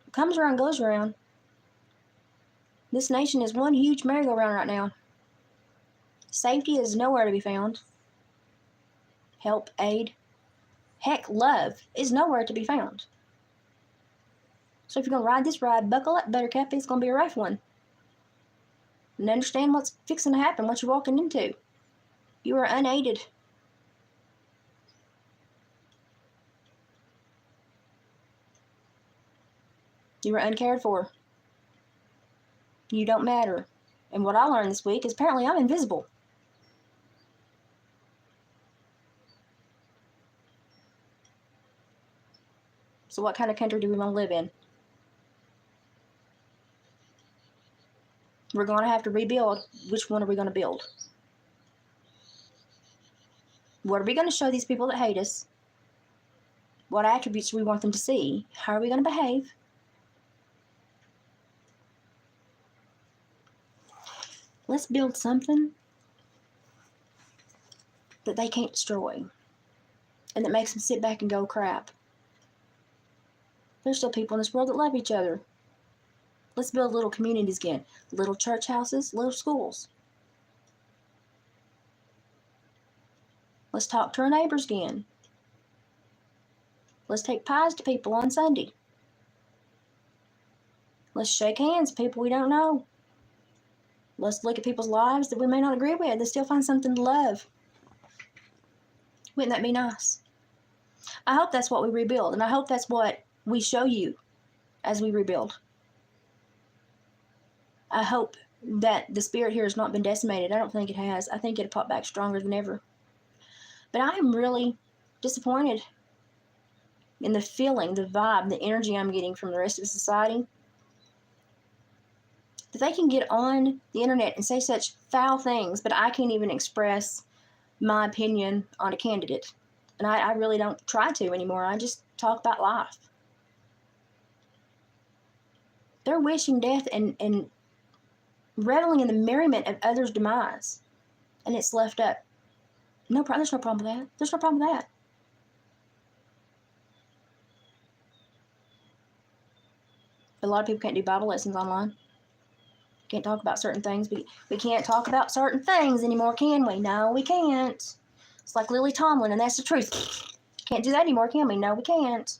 What comes around goes around. This nation is one huge merry-go-round right now. Safety is nowhere to be found. Help, aid, heck, love is nowhere to be found. So if you're going to ride this ride, buckle up, Buttercup. It's going to be a rough one. And understand what's fixing to happen, what you're walking into. You are unaided. You are uncared for. You don't matter. And what I learned this week is apparently I'm invisible. So what kind of country do we want to live in? We're going to have to rebuild. Which one are we going to build? What are we going to show these people that hate us? What attributes do we want them to see? How are we going to behave? Let's build something that they can't destroy and that makes them sit back and go, crap. There's still people in this world that love each other. Let's build little communities again. Little church houses, little schools. Let's talk to our neighbors again. Let's take pies to people on Sunday. Let's shake hands with people we don't know. Let's look at people's lives that we may not agree with and still find something to love. Wouldn't that be nice? I hope that's what we rebuild, and I hope that's what we show you as we rebuild. I hope that the spirit here has not been decimated. I don't think it has. I think it'll pop back stronger than ever. But I am really disappointed in the feeling, the vibe, the energy I'm getting from the rest of society. That they can get on the internet and say such foul things, but I can't even express my opinion on a candidate. And I really don't try to anymore. I just talk about life. They're wishing death and reveling in the merriment of others' demise. And it's left up. No problem. There's no problem with that. There's no problem with that. But a lot of people can't do Bible lessons online. Can't talk about certain things. We can't talk about certain things anymore, can we? No, we can't. It's like Lily Tomlin, and that's the truth. Can't do that anymore, can we? No, we can't.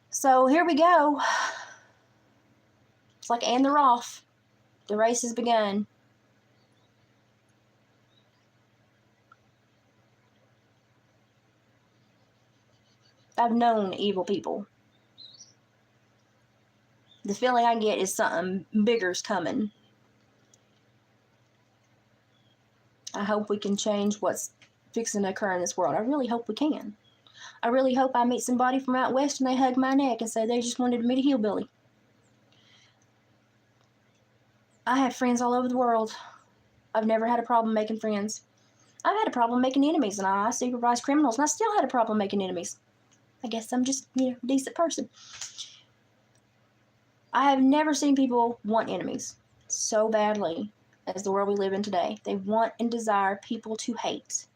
So here we go. It's like, and they're off. The race has begun. I've known evil people. The feeling I get is something bigger's coming. I hope we can change what's fixing to occur in this world. I really hope we can. I really hope I meet somebody from out west and they hug my neck and say they just wanted to meet a hillbilly. I have friends all over the world. I've never had a problem making friends. I've had a problem making enemies, and I supervise criminals, and I still had a problem making enemies. I guess I'm just, a decent person. I have never seen people want enemies so badly as the world we live in today. They want and desire people to hate.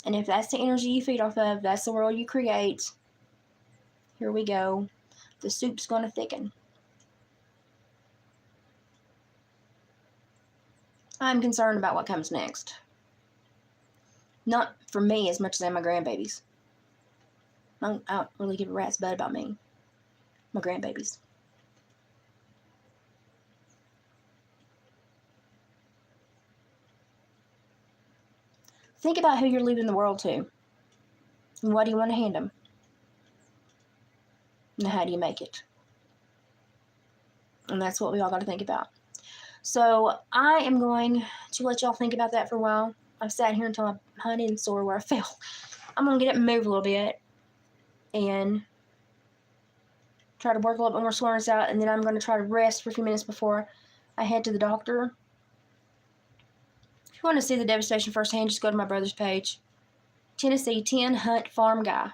And if that's the energy you feed off of, that's the world you create. Here we go. The soup's going to thicken. I'm concerned about what comes next. Not for me as much as I am my grandbabies. I don't really give a rat's butt about me. My grandbabies. Think about who you're leaving the world to. And what do you want to hand them? And how do you make it? And that's what we all got to think about. So I am going to let y'all think about that for a while. I've sat here until I'm hunted and sore where I fell. I'm going to get up and move a little bit and try to work a little bit more soreness out, and then I'm going to try to rest for a few minutes before I head to the doctor. If you want to see the devastation firsthand, just go to my brother's page. Tennessee 10 Hunt Farm Guy.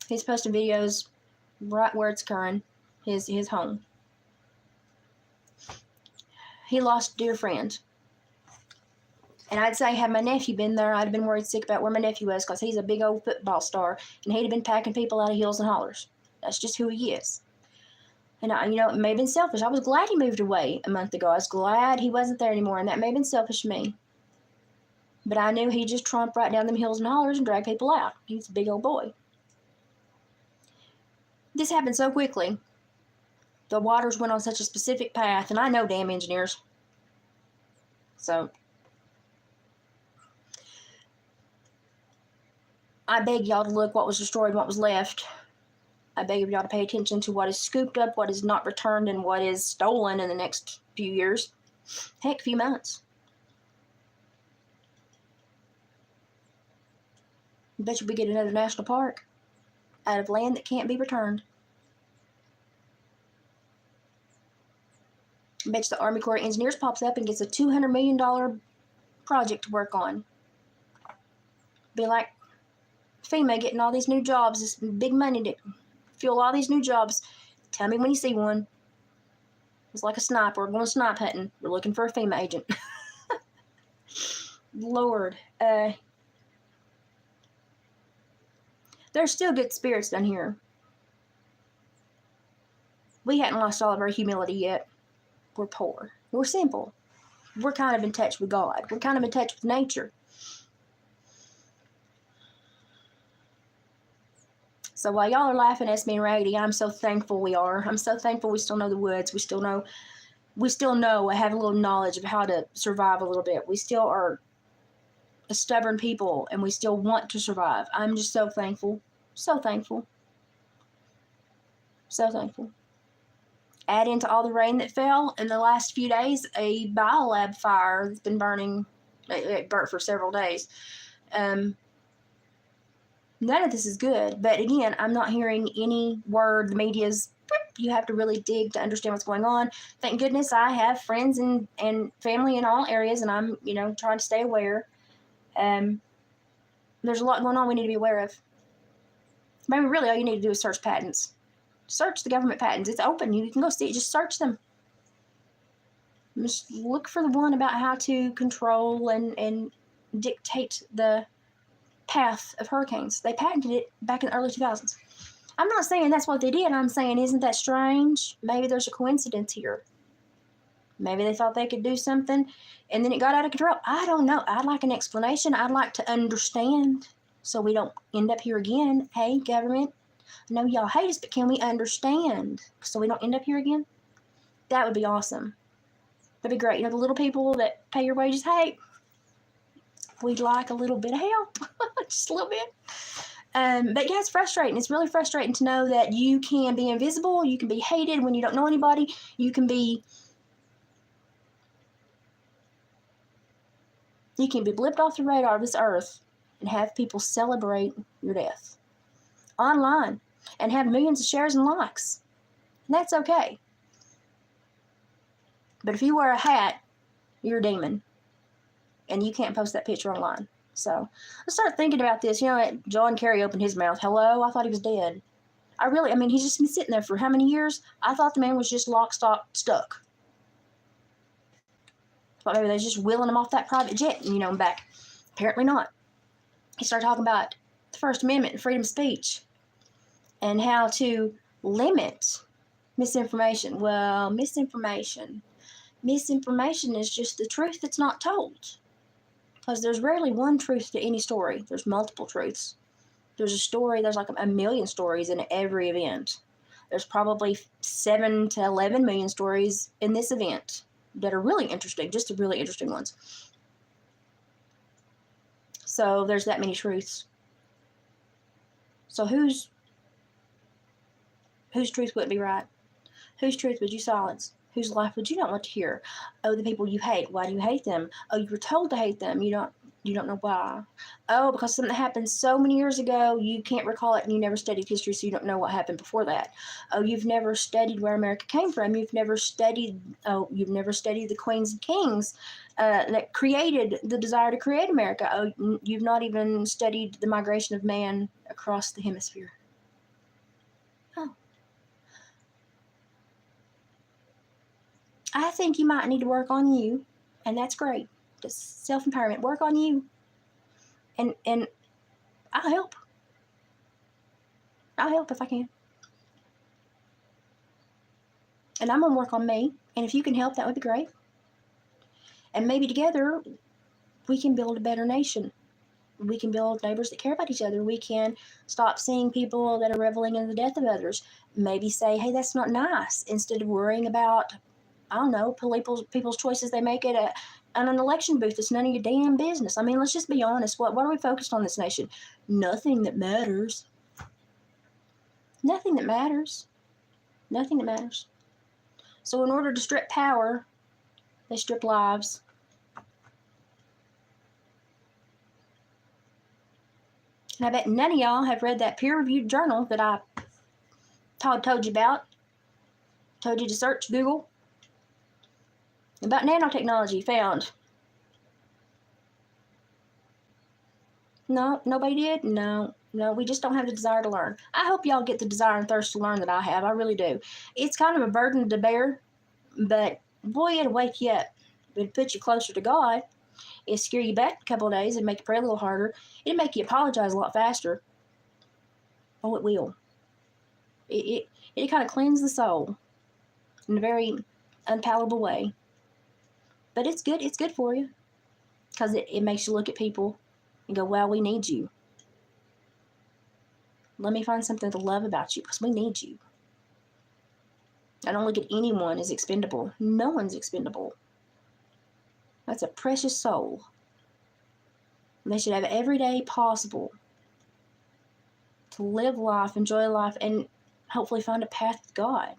He's posting videos right where it's occurring, his home. He lost a dear friend. And I'd say had my nephew been there, I'd have been worried sick about where my nephew was, because he's a big old football star, and he'd have been packing people out of hills and hollers. That's just who he is. And it may have been selfish. I was glad he moved away a month ago. I was glad he wasn't there anymore, and that may have been selfish of me. But I knew he'd just tromp right down them hills and hollers and drag people out. He's a big old boy. This happened so quickly. The waters went on such a specific path, and I know damn engineers. So I beg y'all to look what was destroyed and what was left. I beg of y'all to pay attention to what is scooped up, what is not returned, and what is stolen in the next few years. Heck, few months. I bet you we get another national park out of land that can't be returned. I bet you the Army Corps of Engineers pops up and gets a $200 million project to work on. Be like FEMA getting all these new jobs, this big money to fuel all these new jobs. Tell me when you see one. It's like a sniper. We're going snipe hunting. We're looking for a FEMA agent. Lord. There's still good spirits down here. We hadn't lost all of our humility yet. We're poor. We're simple. We're kind of in touch with God. We're kind of in touch with nature. So while y'all are laughing at me and Raggedy, I'm so thankful we are. I'm so thankful we still know the woods. We still know, have a little knowledge of how to survive a little bit. We still are a stubborn people, and we still want to survive. I'm just so thankful. So thankful. So thankful. Add into all the rain that fell in the last few days, a biolab fire that's been burning. It burnt for several days. None of this is good. But again, I'm not hearing any word. The media's, you have to really dig to understand what's going on. Thank goodness I have friends and family in all areas, and I'm, trying to stay aware. There's a lot going on we need to be aware of. Maybe really all you need to do is search patents. Search the government patents. It's open. You can go see it. Just search them. Just look for the one about how to control and dictate the path of hurricanes. They patented it back in the early 2000s. I'm not saying that's what they did. I'm saying, isn't that strange? Maybe there's a coincidence here. Maybe they thought they could do something, and then it got out of control. I don't know. I'd like an explanation. I'd like to understand so we don't end up here again. Hey, government, I know y'all hate us, but can we understand so we don't end up here again? That would be awesome. That'd be great. The little people that pay your wages, hey, we'd like a little bit of help. Just a little bit. But yeah, it's frustrating. It's really frustrating to know that you can be invisible. You can be hated when you don't know anybody. You can be blipped off the radar of this earth and have people celebrate your death online and have millions of shares and likes. And that's okay. But if you wear a hat, you're a demon. And you can't post that picture online. So let's start thinking about this. John Kerry opened his mouth. Hello? I thought he was dead. He's just been sitting there for how many years? I thought the man was just lock, stock, stuck. But maybe they're just wheeling him off that private jet and, back. Apparently not. He started talking about the First Amendment and freedom of speech and how to limit misinformation. Well, misinformation is just the truth that's not told. Because there's rarely one truth to any story. There's multiple truths. There's a story, there's like a million stories in every event. There's probably 7 to 11 million stories in this event that are really interesting, just the really interesting ones. So there's that many truths. So whose truth would be right? Whose truth would you silence? Whose life would you not want to hear? Oh, the people you hate. Why do you hate them? Oh, you were told to hate them. You don't know why. Oh, because something happened so many years ago, you can't recall it, and you never studied history, so you don't know what happened before that. Oh, you've never studied where America came from. You've never studied the queens and kings that created the desire to create America. Oh, you've not even studied the migration of man across the hemisphere. Oh. I think you might need to work on you, and that's great. Just self-empowerment. Work on you, and I'll help. I'll help if I can. And I'm going to work on me, and if you can help, that would be great. And maybe together, we can build a better nation. We can build neighbors that care about each other. We can stop seeing people that are reveling in the death of others. Maybe say, hey, that's not nice, instead of worrying about, I don't know, people's choices they make at an election booth. It's none of your damn business. Let's just be honest. What are we focused on this nation? Nothing that matters. Nothing that matters. Nothing that matters. So in order to strip power, they strip lives. And I bet none of y'all have read that peer-reviewed journal that I told you about. Told you to search Google. About nanotechnology found. No, nobody did? No, we just don't have the desire to learn. I hope y'all get the desire and thirst to learn that I have. I really do. It's kind of a burden to bear, but boy, it'll wake you up. It'll put you closer to God. It'll scare you back a couple of days and make you pray a little harder. It'll make you apologize a lot faster. Oh, it will. It kind of cleanse the soul. in a very unpalatable way. But it's good. It's good for you because it makes you look at people and go, wow, we need you. Let me find something to love about you because we need you. I don't look at anyone as expendable. No one's expendable. That's a precious soul. And they should have every day possible to live life, enjoy life, and hopefully find a path with God.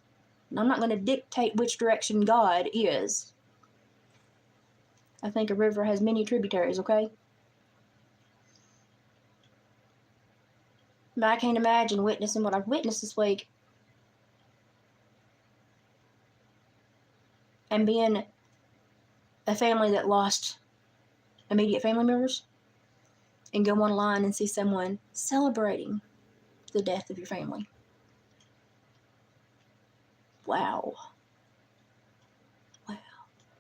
And I'm not going to dictate which direction God is. I think a river has many tributaries, okay? But I can't imagine witnessing what I've witnessed this week and being a family that lost immediate family members and go online and see someone celebrating the death of your family. Wow. Wow.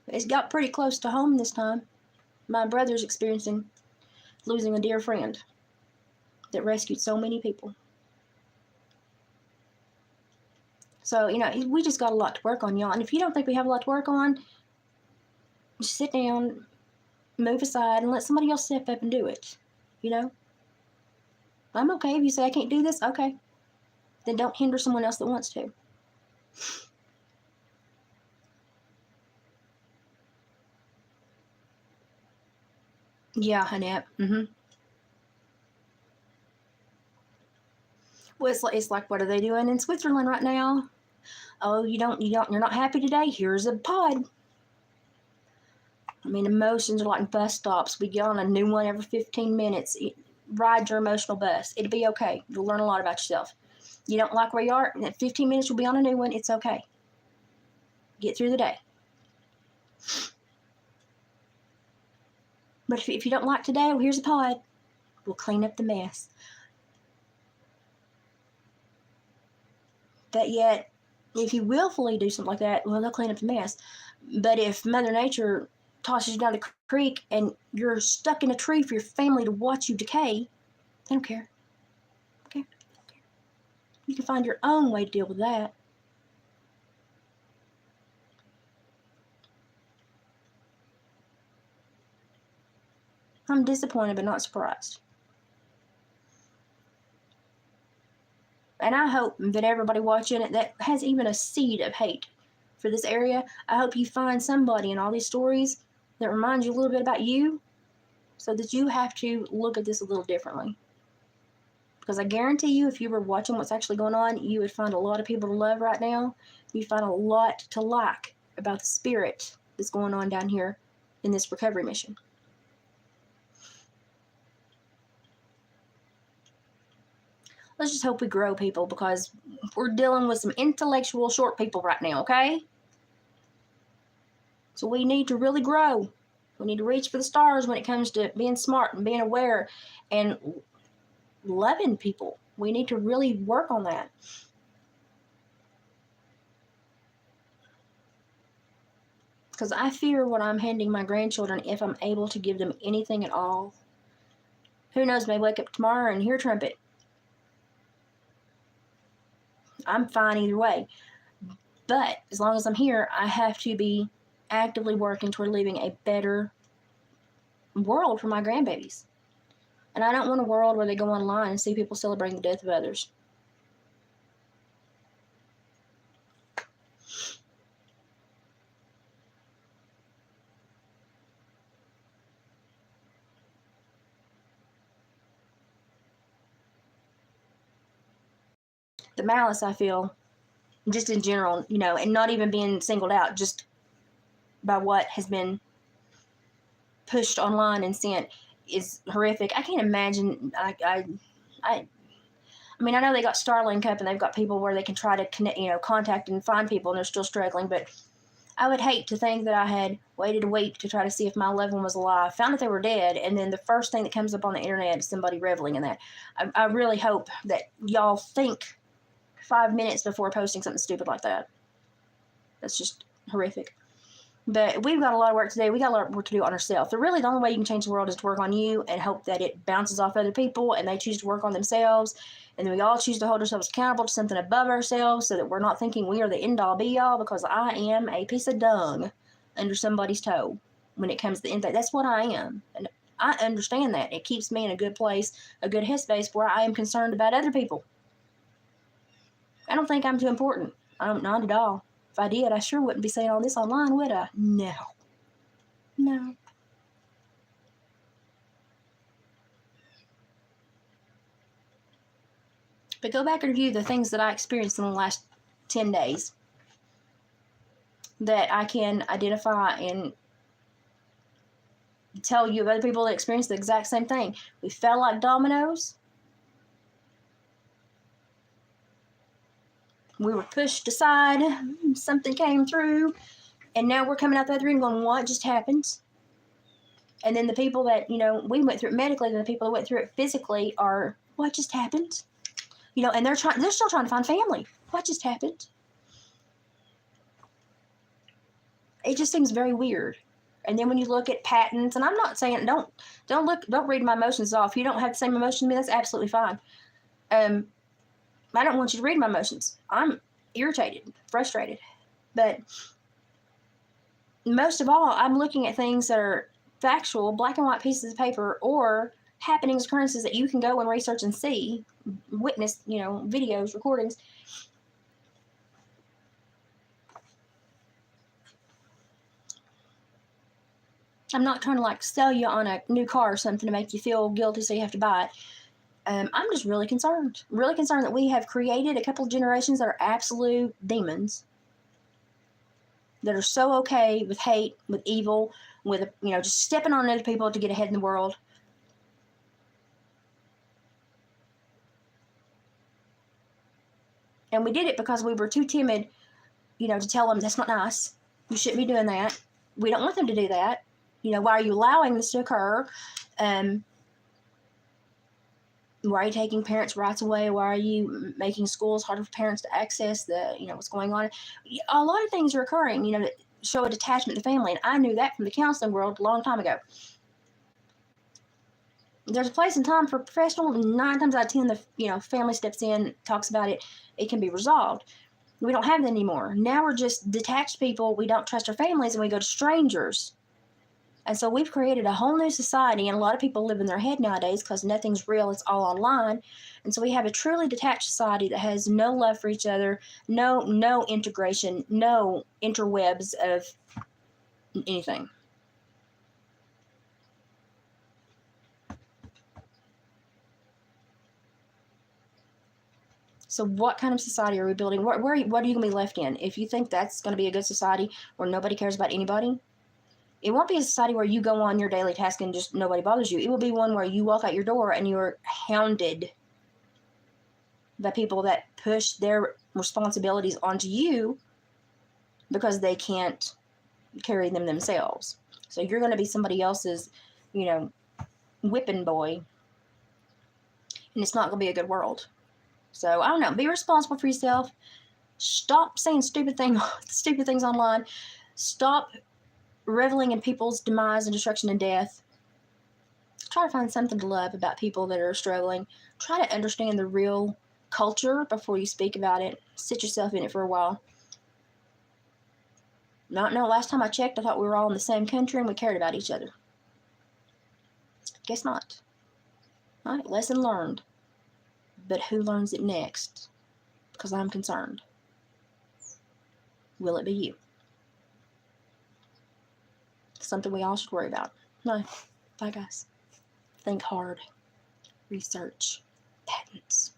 It's got pretty close to home this time. My brother's experiencing losing a dear friend that rescued so many people. So, we just got a lot to work on, y'all. And if you don't think we have a lot to work on, just sit down, move aside, and let somebody else step up and do it. I'm okay if you say I can't do this. Okay. Then don't hinder someone else that wants to. Yeah, Hannette. Well, it's like what are they doing in Switzerland right now? Oh, you're not happy today? Here's a pod. I mean, emotions are like bus stops. We get on a new one every 15 minutes. Ride your emotional bus. It'll be okay. You'll learn a lot about yourself. You don't like where you are? In 15 minutes, you'll be on a new one. It's okay. Get through the day. But if you don't like today, well, here's a pod. We'll clean up the mess. But yet, if you willfully do something like that, well, they'll clean up the mess. But if Mother Nature tosses you down the creek and you're stuck in a tree for your family to watch you decay, they don't care. Okay? You can find your own way to deal with that. I'm disappointed but not surprised. And I hope that everybody watching it that has even a seed of hate for this area, I hope you find somebody in all these stories that reminds you a little bit about you so that you have to look at this a little differently. Because I guarantee you, if you were watching what's actually going on, you would find a lot of people to love right now. You'd find a lot to like about the spirit that's going on down here in this recovery mission. Let's just hope we grow, people, because we're dealing with some intellectual short people right now, okay? So we need to really grow. We need to reach for the stars when it comes to being smart and being aware and loving people. We need to really work on that. Because I fear what I'm handing my grandchildren if I'm able to give them anything at all. Who knows, may wake up tomorrow and hear trumpet. I'm fine either way. But as long as I'm here, I have to be actively working toward leaving a better world for my grandbabies. And I don't want a world where they go online and see people celebrating the death of others. The malice I feel, just in general, and not even being singled out, just by what has been pushed online and sent is horrific. I can't imagine. I mean, I know they got Starlink up and they've got people where they can try to connect, contact and find people, and they're still struggling. But I would hate to think that I had waited a week to try to see if my loved one was alive, found that they were dead, and then the first thing that comes up on the internet is somebody reveling in that. I really hope that y'all think 5 minutes before posting something stupid like that. That's just horrific. But we've got a lot of work to do. We got a lot of work to do on ourselves. So really, the only way you can change the world is to work on you and hope that it bounces off other people and they choose to work on themselves. And then we all choose to hold ourselves accountable to something above ourselves so that we're not thinking we are the end-all be-all, because I am a piece of dung under somebody's toe when it comes to the end. That's what I am. And I understand that. It keeps me in a good place, a good headspace where I am concerned about other people. I don't think I'm too important. Not at all. If I did, I sure wouldn't be saying all this online, would I? No. No. But go back and review the things that I experienced in the last 10 days that I can identify and tell you of other people that experienced the exact same thing. We fell like dominoes. We were pushed aside. Something came through. And now we're coming out the other end going, what just happened? And then the people that, we went through it medically, and the people that went through it physically are, what just happened? And they're still trying to find family. What just happened? It just seems very weird. And then when you look at patterns, and I'm not saying don't read my emotions off. You don't have the same emotions as me, that's absolutely fine. I don't want you to read my emotions. I'm irritated, frustrated. But most of all, I'm looking at things that are factual, black and white pieces of paper, or happenings, occurrences that you can go and research and see, witness, videos, recordings. I'm not trying to sell you on a new car or something to make you feel guilty so you have to buy it. I'm just really concerned that we have created a couple of generations that are absolute demons, that are so okay with hate, with evil, with, just stepping on other people to get ahead in the world. And we did it because we were too timid, to tell them that's not nice. You shouldn't be doing that. We don't want them to do that. Why are you allowing this to occur? Why are you taking parents' rights away? Why are you making schools harder for parents to access what's going on? A lot of things are occurring, that show a detachment to family. And I knew that from the counseling world a long time ago. There's a place and time for professional. 9 times out of 10, the family steps in, talks about it. It can be resolved. We don't have that anymore. Now we're just detached people. We don't trust our families, and we go to strangers. And so we've created a whole new society, and a lot of people live in their head nowadays because nothing's real. It's all online. And so we have a truly detached society that has no love for each other, no integration, no interwebs of anything. So what kind of society are we building? What are you going to be left in? If you think that's going to be a good society where nobody cares about anybody, it won't be a society where you go on your daily task and just nobody bothers you. It will be one where you walk out your door and you're hounded by people that push their responsibilities onto you because they can't carry them themselves. So you're going to be somebody else's, whipping boy. And it's not going to be a good world. So I don't know. Be responsible for yourself. Stop saying stupid things online. Stop reveling in people's demise and destruction and death. Try to find something to love about people that are struggling. Try to understand the real culture before you speak about it. Sit yourself in it for a while. No, last time I checked, I thought we were all in the same country and we cared about each other. Guess not. All right, lesson learned. But who learns it next? Because I'm concerned. Will it be you? Something we all should worry about. No. Bye, guys. Think hard. Research. Patents.